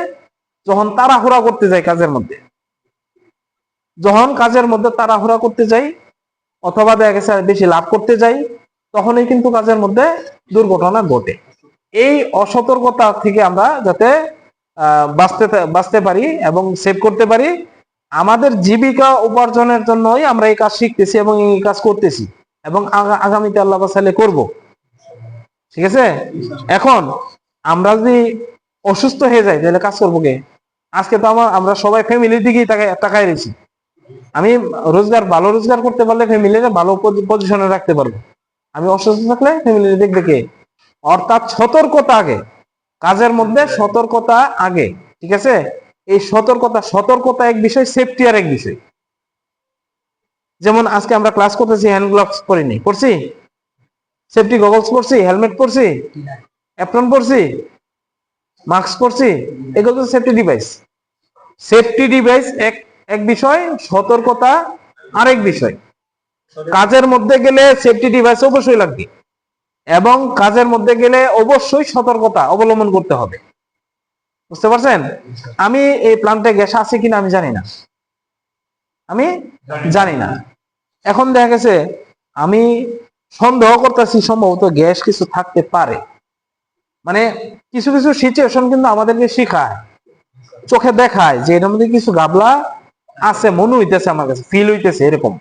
যখন তাড়াহুড়া করতে যাই কাজের মধ্যে, যখন কাজের মধ্যে তাড়াহুড়া করতে যাই অথবা দেখা গেছে বেশি লাভ করতে যাই, তখনই কিন্তু কাজের মধ্যে দুর্ঘটনা ঘটে। এই অসতর্কতা থেকে আমরা যাতে বাঁচতে পারি এবং সেভ করতে পারি, আমাদের জীবিকা উপার্জনের জন্যই আমরা এই কাজ শিখতেছি এবং এই কাজ করতেছি, এবং আগামীতে আল্লাহ চাইলে করব, ঠিক আছে? এখন আমরা যদি অসুস্থ হয়ে যাই তাহলে কাজ করবো কে? আজকে তো আমরা সবাই ফ্যামিলির দিকেই তাকায় রয়েছি। আমি ভালো রোজগার করতে পারলে ফ্যামিলিকে ভালো পজিশনে রাখতে পারবো, আমি অসুস্থ থাকলে ফ্যামিলি দেখবে কে? অর্থাৎ সতর্কতা আগে, কাজের মধ্যে সতর্কতা আগে, ঠিক আছে? এই সতর্কতা এক বিষয়, সেফটি আর এক বিষয়। যেমন আজকে আমরা ক্লাস করতেছি, হ্যান্ড গ্লাভস পরিনি, পরছি, সেফটি গগলস পরছি, হেলমেট পরছি, অ্যাপ্রন পরছি, মাস্ক পরছি, এগুলো তো সেফটি ডিভাইস। সেফটি ডিভাইস এক বিষয়, সতর্কতা আরেক বিষয়। কাজের মধ্যে গেলে সেফটি ডিভাইস অবশ্যই লাগবে, এবং কাজের মধ্যে গেলে অবশ্যই সতর্কতা অবলম্বন করতে হবে, বুঝতে পারছেন? আমি এই প্লান্টে গ্যাস আছে কিনা আমি জানি না, আমি জানি না। এখন দেখা গেছে আমি সন্দেহ করতেছি সম্ভবত গ্যাস কিছু থাকতে পারে, মানে কিছু কিছু সিচুয়েশন কিন্তু আমাদেরকে শিখায়, চোখে দেখায় যে এর মধ্যে কিছু গাবলা আছে, মনে হইতেছে, আমার কাছে ফিল হইতেছে এরকম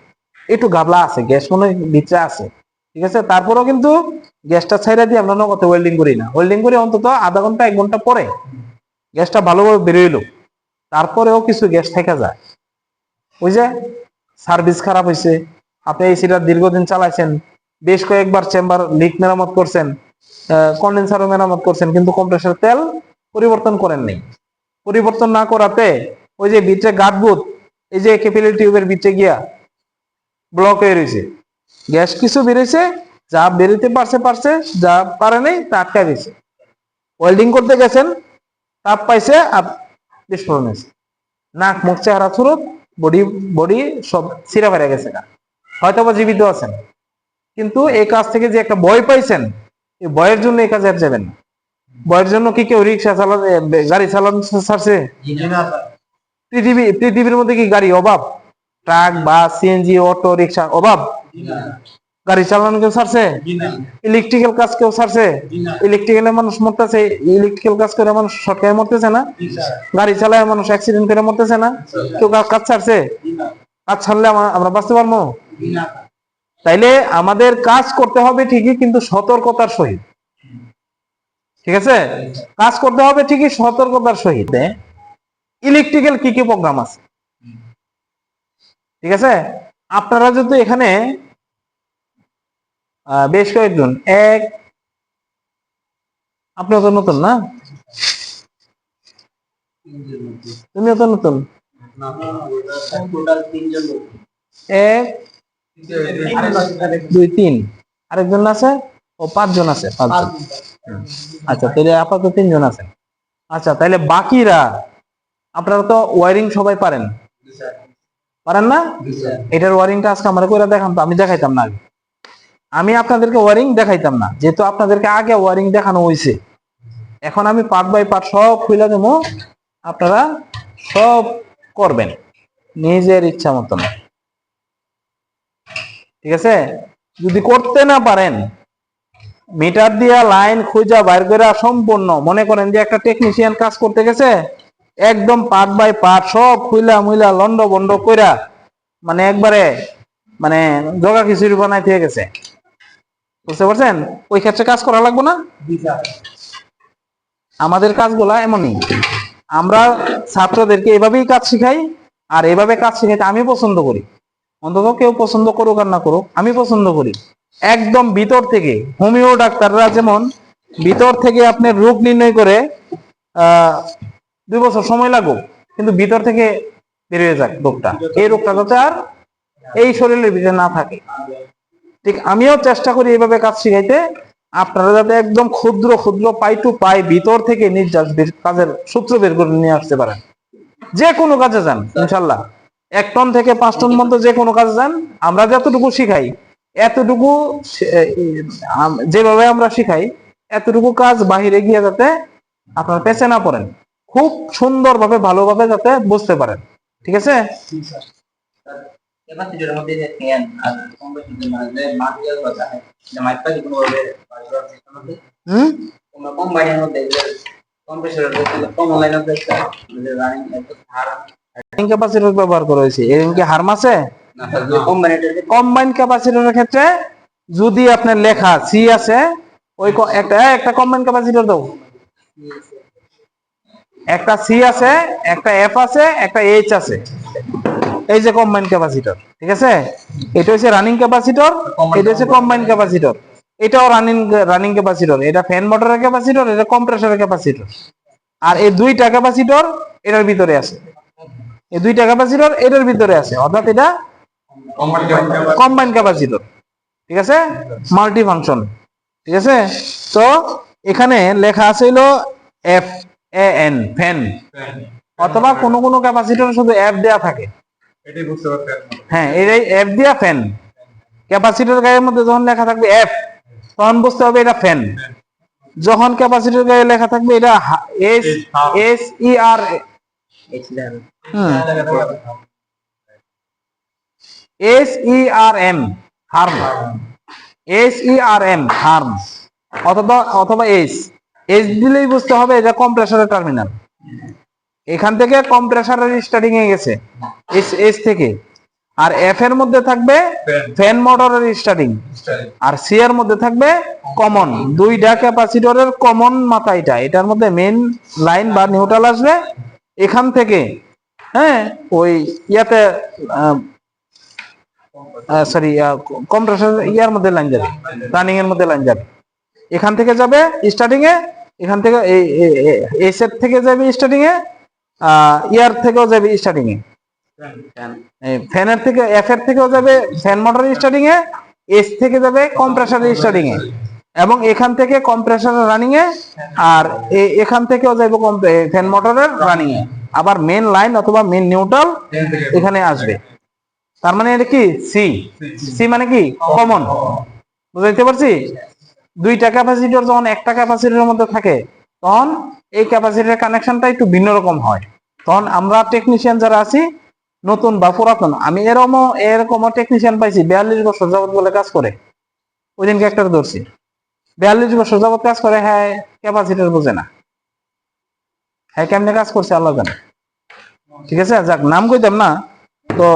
একটু গাবলা আছে, গ্যাস মনে ভিতরে আছে, ঠিক আছে? তারপরেও কিন্তু গ্যাসটা ছাইরা দিয়ে আমরা নগদে ওয়েল্ডিং করি না, ওয়েল্ডিং করি অন্তত আধা ঘন্টা 1 ঘন্টা পরে গ্যাসটা ভালোভাবে বেরোইলো, তারপরেও কিছু গ্যাস থেকে যায়। ওই যে সার্ভিস খারাপ হয়েছে, আপনি এসিটা দীর্ঘদিন চালাইছেন, বেশ কয়েকবার চেম্বার লিক মেরামত করছেন, কন্ডেন্সারও মেরামত করছেন, কিন্তু কম্প্রেসর তেল পরিবর্তন করেন নাই। পরিবর্তন না করাতে ওই যে ভিতরে গাঁটবুট, এই যে ক্যাপিলারি টিউবের ভিতরে গিয়া ব্লক হয়ে রয়েছে, গ্যাস কিছু বেরিয়েছে, যা বেরোতে পারছে, যা পারে নাই তা আটকা গেছে। ওয়েল্ডিং করতে গেছেন, তাপ পাইছে আর বিস্ফোরণ হয়েছে, নাক মুখ চেহারা থুরুত, বডি সব ছিঁড়া ফেরে গেছে, হয়তো বা জীবিত আছেন, কিন্তু এই কাজ থেকে যে একটা ভয় পাইছেন, এই ভয়ের জন্য এই কাজে আর যাবেন না। ভয়ের জন্য কি কেউ রিক্সা চালানো, গাড়ি চালানো ছাড়ছে? পৃথিবীর মধ্যে কি গাড়ি অভাব? ট্রাক, বাস, সিএনজি, অটো রিক্সা অভাব? গাড়ি চালানো কেউ ছাড়ছে? ইলেকট্রিক্যাল কাজ কেউ ছাড়ছে? ইলেকট্রিক্যালে মানুষ মরতেছে, ইলেকট্রিক্যাল কাজ করে মানুষ শর্টকাটে মরতেছে না? গাড়ি চালায় মানুষ অ্যাক্সিডেন্ট করে মরতেছে না? কেউ কাজ ছাড়ছে? কাজ ছাড়লে আমরা বাঁচতে পারবো? তাইলে আমাদের কাজ করতে হবে ঠিকই, কিন্তু সতর্কতার সহিত, ঠিক আছে? কাজ করতে হবে ঠিকই সতর্কতার সহিত। ইলেকট্রিক্যাল কি কি প্রোগ্রাম আছে, ঠিক আছে? আপনারা যদি এখানে বেশ কয়েকজন আপনিও তো নতুন না, তুমিও তো নতুন। এক, দুই, তিন, আরেকজন আছে, ও 5 জন আছে, 5 জন। আচ্ছা, তাহলে আপাতত 3 জন আছে। আচ্ছা, তাহলে বাকিরা আপনারা তো ওয়ারিং সবাই পারেন, পারেন না? এটার ওয়ারিংটা আজকে আমরা করে দেখাম, তো আমি দেখাইতাম না আগে, আমি আপনাদেরকে ওয়ারিং দেখাইতাম না, যেহেতু আপনাদেরকে আগে ওয়ারিং দেখানো হয়েছে। এখন আমি পার্ট বাই পার্ট সব খুলে দেবো, আপনারা সব করবেন নিজের ইচ্ছা মতন, ঠিক আছে? যদি করতে না পারেন, মিটার দিয়া লাইন খুঁজা বাইর করে সম্পূর্ণ, মনে করেন যে একটা টেকনিশিয়ান কাজ করতে গেছে, একদম পার্ট বাই পার্ট সব খুইলা মুইলা লন্ড বন্ড কইরা, মানে একবারে মানে জগা খিচুড়ি বানাইতে গেছে, বুঝতে পারছেন? ওই ক্ষেত্রে কাজ করা লাগবে না। আমাদের কাজগুলা এমনই, আমরা ছাত্রদেরকে এভাবেই কাজ শিখাই, আর এভাবে কাজ শিখাইতে আমি পছন্দ করি। অন্তত কেউ পছন্দ করুক আর না করুক, আমি পছন্দ করি। একদম ভিতর থেকে, হোমিও ডাক্তাররা যেমন ভিতর থেকে আপনার রোগ নির্ণয় করে 2 বছর সময় লাগুক, কিন্তু ভিতর থেকে বেরিয়ে যাক রোগটা, এই রোগটা যাতে আর এই শরীরের ভিতরে না থাকে। ঠিক আমিও চেষ্টা করি এইভাবে কাজ শিখাইতে, আপনারা যাতে একদম ক্ষুদ্র ক্ষুদ্র পাই টু পাই ভিতর থেকে নির্যাস কাজের সূত্র বের করে নিয়ে আসতে পারেন। যে কোনো কাজে যান ইনশাল্লাহ, 1 টন থেকে 5 টন মতো যে কোনো কাজে যান, আমরা যতটুকু শিখাই এতটুকু, যেভাবে আমরা শিখাই এতটুকু কাজ বাহিরে গিয়ে যাতে আপনারা পেছে না পড়েন, খুব সুন্দরভাবে ভালোভাবে যাতে বুঝতে পারেন, ঠিক আছে? ক্যাপাসিটর ব্যবহার করা হয়েছে, এরকম কি হার্ম আছে? কম্বাইন ক্যাপাসিটরের ক্ষেত্রে যদি আপনার লেখা সি আছে, ওই একটা কম্বাইন ক্যাপাসিটর দাও, একটা সি আছে, একটা এফ আছে, একটা এইচ আছে, এই যে কম্বাইন ক্যাপাসিটর, ঠিক আছে? এটা হচ্ছে রানিং ক্যাপাসিটর, এটা হচ্ছে কম্বাইন ক্যাপাসিটর, এটাও রানিং ক্যাপাসিটর, এটা ফ্যান মোটরের ক্যাপাসিটর, এটা কম্প্রেসরের ক্যাপাসিটর। আর এই 2টা ক্যাপাসিটর এটার ভিতরে আছে, এই 2টা ক্যাপাসিটর এটার ভিতরে আছে, অর্থাৎ এটা কম্বাইন ক্যাপাসিটর, ঠিক আছে? মাল্টি ফাংশন, ঠিক আছে? তো এখানে লেখা আছে হলো এফ এ এন, ফ্যান, অথবা কোনো কোনো ক্যাপাসিটর শুধু এফ দেয়া থাকে, এটাই বুঝতে পারছেন? হ্যাঁ, এটাই এফ দিয়া ফ্যান। ক্যাপাসিটর গায়ের মধ্যে যখন লেখা থাকবে এফ, তখন বুঝতে হবে এটা ফ্যান। যখন ক্যাপাসিটর গায়ে লেখা থাকবে এটা S S E R S E R M, harm, S E R M, harm, অথবা এস দিলেই বুঝতে হবে এটা কম্প্রেসরের টার্মিনাল। এখান থেকে কম্প্রেসরের স্টার্টিং এ গেছে এস থেকে, আর এফ এর মধ্যে থাকবে ফ্যান মোটরের স্টার্টিং, আর সি এর মধ্যে থাকবে কমন। 2টা ক্যাপাসিটরের কমন মাথা এটা, এটার মধ্যে মেইন লাইন বা নিউট্রাল আসবে এখান থেকে, হ্যাঁ, ওই ইয়াতে সরি কম্প্রেসর ইয়ার মধ্যে লাইন যাবে, রানিং এর মধ্যে লাইন যাবে, এখান থেকে যাবে স্টার্টিং এ, এখান থেকে এস এর থেকে যাবে স্টার্টিং এ, ইয়ার থেকেও যাবে স্টার্টিং এ, ফ্যানের থেকে এফ এর থেকেও যাবে ফ্যান মোটরের স্টার্টিং এ, এস থেকে যাবে কম্প্রেসরের স্টার্টিং এ, এবং এখান থেকে কম্প্রেসরের রানিং এ, আর এখান থেকেও যাবে ফ্যান মোটরের রানিং এ, আবার মেন লাইন অথবা মেন নিউট্রাল এখানে আসবে। তার মানে এটা কি সি, সি মানে কি কমন, বুঝাইতে পারছি? 2টা ক্যাপাসিটর যখন একটা ক্যাপাসিটরের মধ্যে থাকে, তখন এই ক্যাপাসিটরের কানেকশনটা একটু ভিন্ন রকম হয়। তখন আমরা টেকনিশিয়ান যারা আছি, নতুন বা পুরাতন, আমি এরকম টেকনিশিয়ান পাইছি 42 বছর যাবত বলে কাজ করে, ওই দিনকে একটা ধরছি 42 বছর যাবত কাজ করে, হ্যাঁ ক্যাপাসিটর বোঝে না, হ্যাঁ কেমনে কাজ করছে আল্লাহ জানে, ঠিক আছে? যাক, নাম কইতাম না, তো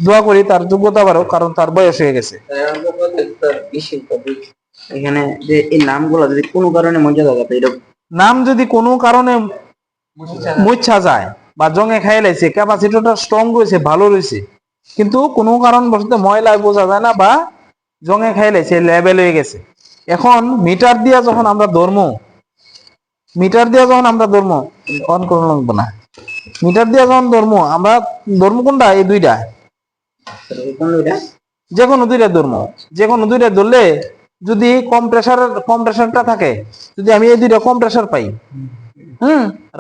দোয়া করি তার যোগ্যতা বাড়ুক, কারণ তার বয়স হয়ে গেছে। এখানে যে এই নামগুলো যদি কোনো কারণে মজা থাকে, নাম যদি কোনো কারণে মুচ্ছা যায় বা জঙ্গে খাই লাইছে, ক্যাপাসিটরটা স্ট্রং রয়েছে, ভালো রয়েছে, কিন্তু কোনো কারণবশত ময়লায় বোঝা যায় না বা জঙে খাইলে সে লেভেল হয়ে গেছে। এখন মিটার দিয়া যখন আমরা ধরমু, অন করুন লাগবে না, মিটার দিয়া যখন ধরমু আমরা, ধরমু কোনটা, এই দুইটা, কোন দুইটা? যে কোনো দুইটা ধরমু, যে কোনো দুইটা ধরলে যদি কম্প্রেসারটা থাকে, যদি আমি এই দুইটা compressor pi,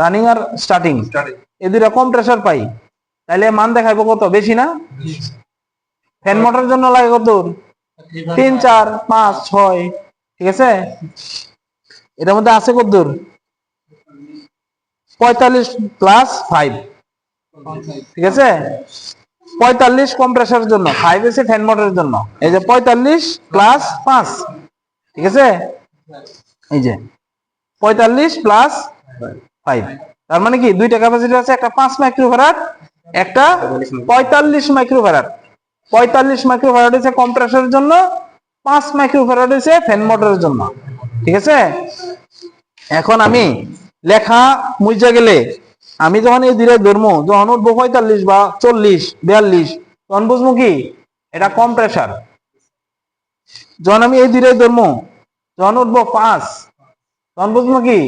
running are starting, এই দুইটা কম্প্রেসার পাই, তাহলে মান দেখাইবো কত, বেশি না? ফ্যান মোটরের জন্য লাগে কত, 3 4 5 6, ঠিক আছে। এটার মধ্যে আছে কত দূর, 45 প্লাস 5, ঠিক আছে। 45 কম্প্রেসারের জন্য, 5 আছে ফ্যান মোটরের জন্য, এই যে 45 প্লাস 5, ঠিক আছে। এই যে 45 প্লাস 5, তার মানে কি দুইটা ক্যাপাসিটর আছে, একটা 5 মাইক্রোফ্যারাড, একটা 45 মাইক্রোফ্যারাড। 45 মাইক্রোফ্যারাড হচ্ছে কম্প্রেসরের জন্য, 5 মাইক্রোফ্যারাড হচ্ছে ফ্যান মোটরের জন্য, ঠিক আছে। এখন আমি লেখা মুইজা গেলে, আমি যখন এই দুইটা ধরমু, যখন উঠবো 45 বা 40 42, তখন বুঝবো কি এটা কম্প্রেসার। যখন আমি এই দুইটাই ধরমু, যখন উঠবো 5, তখন বুঝবো কি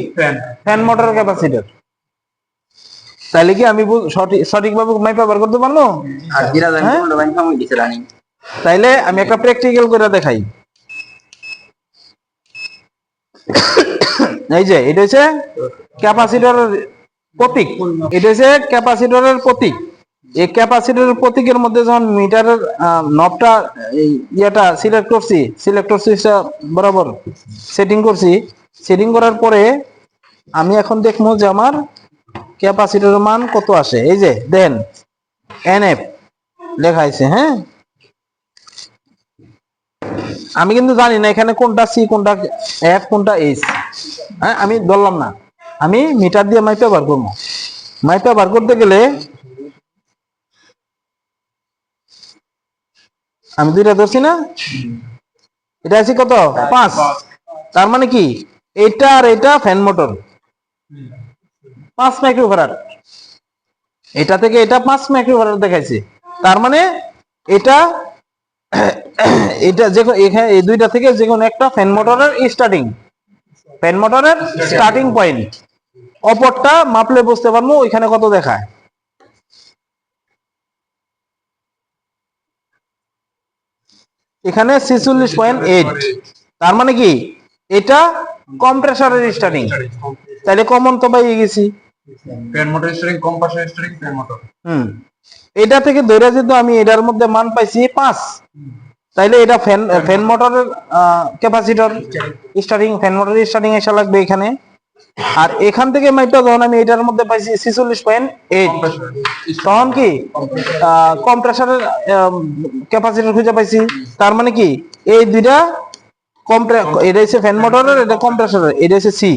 ফ্যান মোটর ক্যাপাসিটর। তাহলে কি আমি সঠিকভাবে মাইপা বার করতে পারলো? আর যেটা জানি হ্যাঁ? কোনটা বাইন সময় দিছে রানিং। তাইলে আমি একটা প্র্যাকটিক্যাল করে দেখাই। এই যে এটা হচ্ছে ক্যাপাসিটরের প্রতীক, এটা হচ্ছে ক্যাপাসিটরের প্রতীক। এই ক্যাপাসিটরের প্রতীকের মধ্যে যখন মিটারের নবটা, এই ইয়েটা সিলেক্ট করছি বরাবর সেটিং করার পরে আমি এখন দেখবো যে আমার ক্যাপাসিটরের মান কত আসে। এই যে দেন এনএফ লেখা আছে, হ্যাঁ। আমি কিন্তু জানি না এখানে কোনটা সি, কোনটা এফ, কোনটা এইচ, হ্যাঁ, আমি ধরলাম না। আমি মিটার দিয়ে মাইপা বার করবো। মাইপা বার করতে গেলে আমি দুইটা ধরছি না, এটা আছে কত, 5, তার মানে কি এটা আর এটা ফ্যান মোটর 5 মাইক্রোফ্যারাড, এটা থেকে এটা 5 মাইক্রোফ্যারাড দেখাইছে, তার মানে এটা এটা যে এখানে এই দুইটা থেকে যে কোনো একটা ফ্যান মোটরের স্টার্টিং পয়েন্ট। অপরটা মাপলে বুঝতে পারবো ওইখানে কত দেখায়। এখানে 46.8, তার মানে কি এটা কম্প্রেসরের স্টার্টিং। তাহলে কমন তো পাই গেছি, fan motor steering, compressor steering, fan motor. এটা থেকে ধরে যেহেতু আমি এটার মধ্যে মান পাইছি 5, তাইলে এটা ফ্যান মোটরের ক্যাপাসিটর স্টার্টিং, ফ্যান মোটরের স্টার্টিং এসে লাগবে এখানে। আর এখান থেকে মাইপটা যখন আমি এটার মধ্যে পাইছি 46.8, তখন কি কম্প্রেসরের ক্যাপাসিটর খুঁজে পাইছি। তার মানে কি এই দুইটা এটা হচ্ছে ফ্যান মোটরের, এটা কম্প্রেসরের, এটা হচ্ছে সি,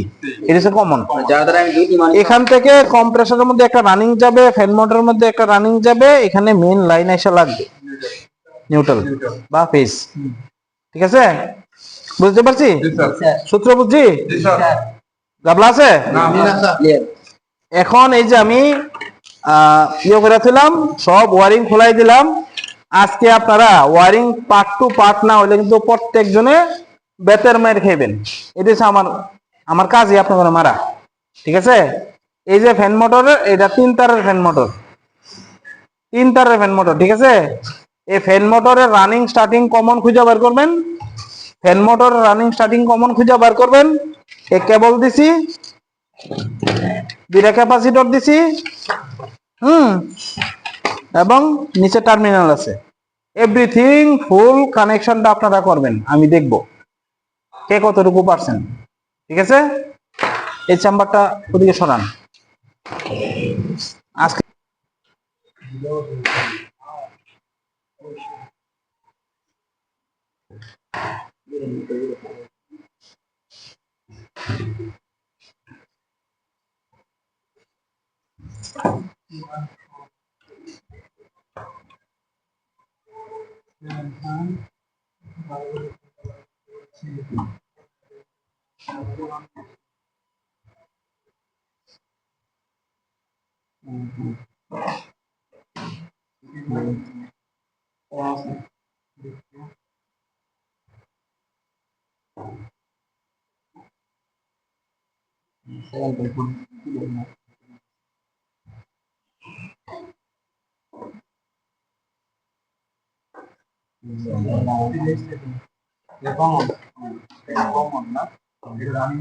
এটা হচ্ছে কমন। যার দ্বারা আমি দুইটি মান এখান থেকে কম্প্রেসরের মধ্যে একটা রানিং যাবে, ফ্যান মোটরের মধ্যে একটা রানিং যাবে, এখানে মেইন লাইন এসে লাগবে নিউট্রাল বা ফেজ, ঠিক আছে। বুঝতে পারছি, সূত্র বুঝছি, গাবলা আছে। ক্লিয়ার। এখন এই যে আমি ইয়ে করে দিলাম, সব ওয়ারিং খোলাই দিলাম। আজকে আপনারা ওয়ারিং পার্ট টু পার্ট না হলে কিন্তু প্রত্যেকজনে বেতের মায়ের খাইবেন। এটা হচ্ছে আমার কাজই আপনাদের মারা, ঠিক আছে। এই যে ফ্যান মোটরের, এটা 3 তারের ফ্যান মোটর, ঠিক আছে। এই ফ্যান মোটরের রানিং স্টার্টিং কমন খুঁজে বার করবেন, এক কেবল দিছি, দুইটা ক্যাপাসিটর দিছি, এবং নিচে টার্মিনাল আছে। এভরিথিং ফুল কানেকশনটা আপনারা করবেন, আমি দেখব কে কতটুকু পারছেন, ঠিক আছে। এই চেম্বারটা ওদিকে সরান। আজকে কমন না এটা রানিং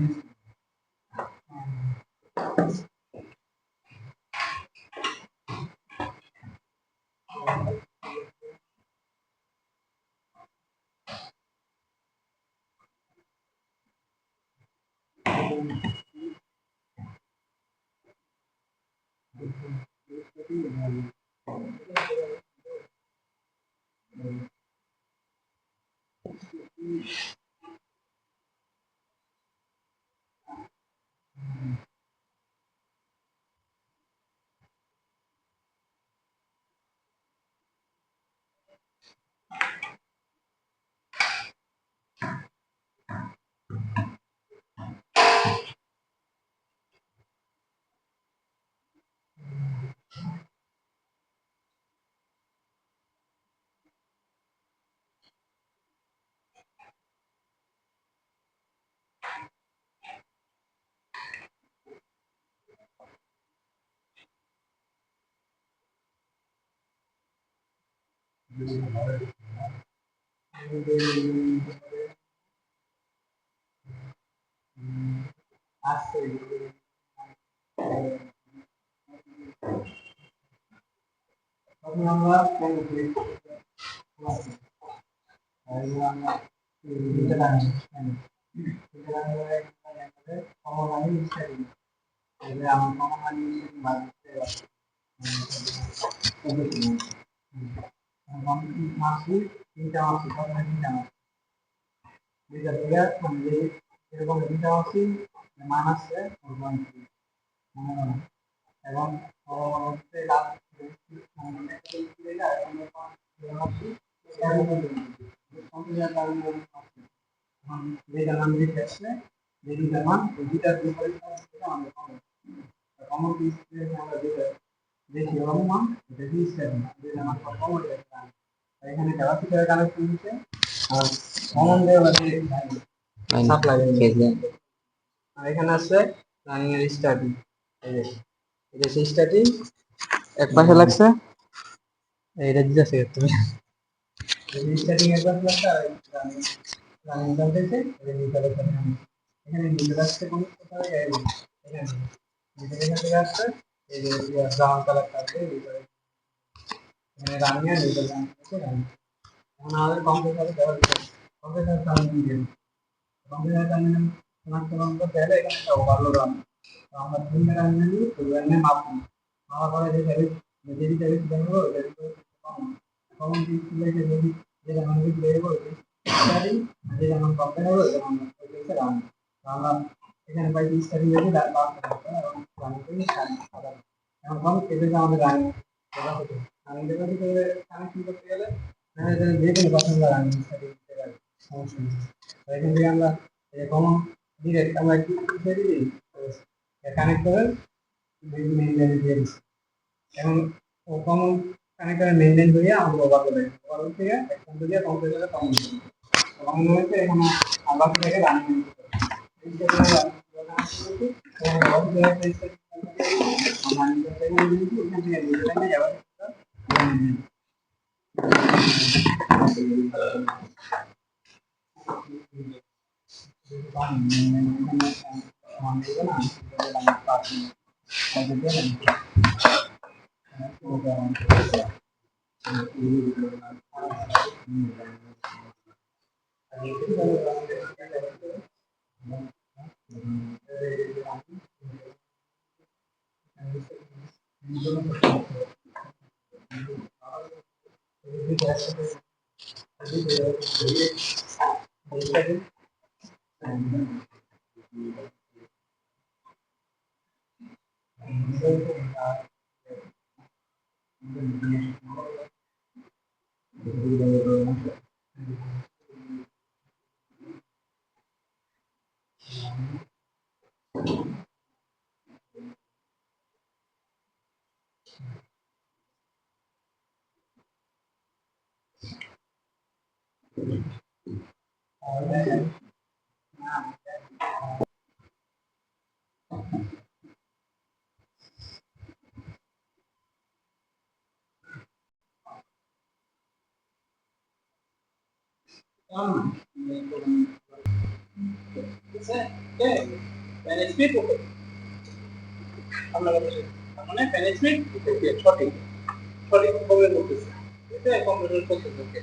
মাসিক তিনটা মাসিক তিনটা মাসিক দুইটা দুইটা মানে এরকম তিনটা মাসিক মান আছে এবং হচ্ছে যেটা মান দিতে আসছে যে দুইটা মান ওই দুইটার বিপরীত আমাদের কমন আমরা দেখি মান এটা কি যেটা মান কমন এখানে ক্যাপাসিটর কানেকশন হচ্ছে আর কমন দেওয়া আছে সাপ্লাই আর এখানে আছে রানিং এর স্টার্টিং এই যে এটা সেই স্টার্টিং এক পাশে লাগছে এইটা দিতেছে তুমি এই স্টার্টিং এর পাশে লাগছে আর রানিং রানিং চলতেছে এই নিচে এখানে নিচে লাগছে কোন কোথায় এখানে নিচে এখানে আসছে এই যে ব্রাউন কালার থাকবে এখানে রানিং এর নিচে রানিং এখন আমাদের কম্পিউটারে দেওয়া হচ্ছে কম্পিউটার টার্মিনাল দিয়ে কম্পিউটার টার্মিনাল শনাক্তকরণ করতে হলে এখানে একটা ওভারলোড রান আমরা তিন টার্মিনাল নিই প্রোগ্রামে মাপি আমার পরে যে সার্ভিস যদি সার্ভিস দেখবো এটা কমন ডিসপ্লে যদি যেটা আমরা দেখবো স্টাডি যেটা আমরা কম্পেয়ার করব এটা আমরা ওইটা রান আমরা এখানে পাই স্টাডি যদি বাদ করতে এবং রান করি এখন কম এটা আমাদের রান করা হতো রানিং ডেটাবেসে করে কানেকশন করতে গেলে যে কোনো কথা আমরা রানিং স্টাডি করতে পারি সমস্যা নেই এখান থেকে আমরা কমন ডিরেক্ট আমরা কি সেটি দিই কানেক্ট করে মেইন লাইনে দিয়ে দিচ্ছি এখন কমন কানেক্টরের মেইন লাইন দিয়ে আমরা ওভারলোড থেকে একদম দিয়ে কম্পিউটারে কমন কমন হয়েছে এখানে আমরা থেকে রানিং ঠিক আছে ওকে ফ্যান স্পিড ওকে আপনার কথা শেষ তার মানে ফ্যান স্পিড ওকে সঠিক সঠিক ভাবে বলতেছে এটা কম্পিউটার প্রসেস ওকে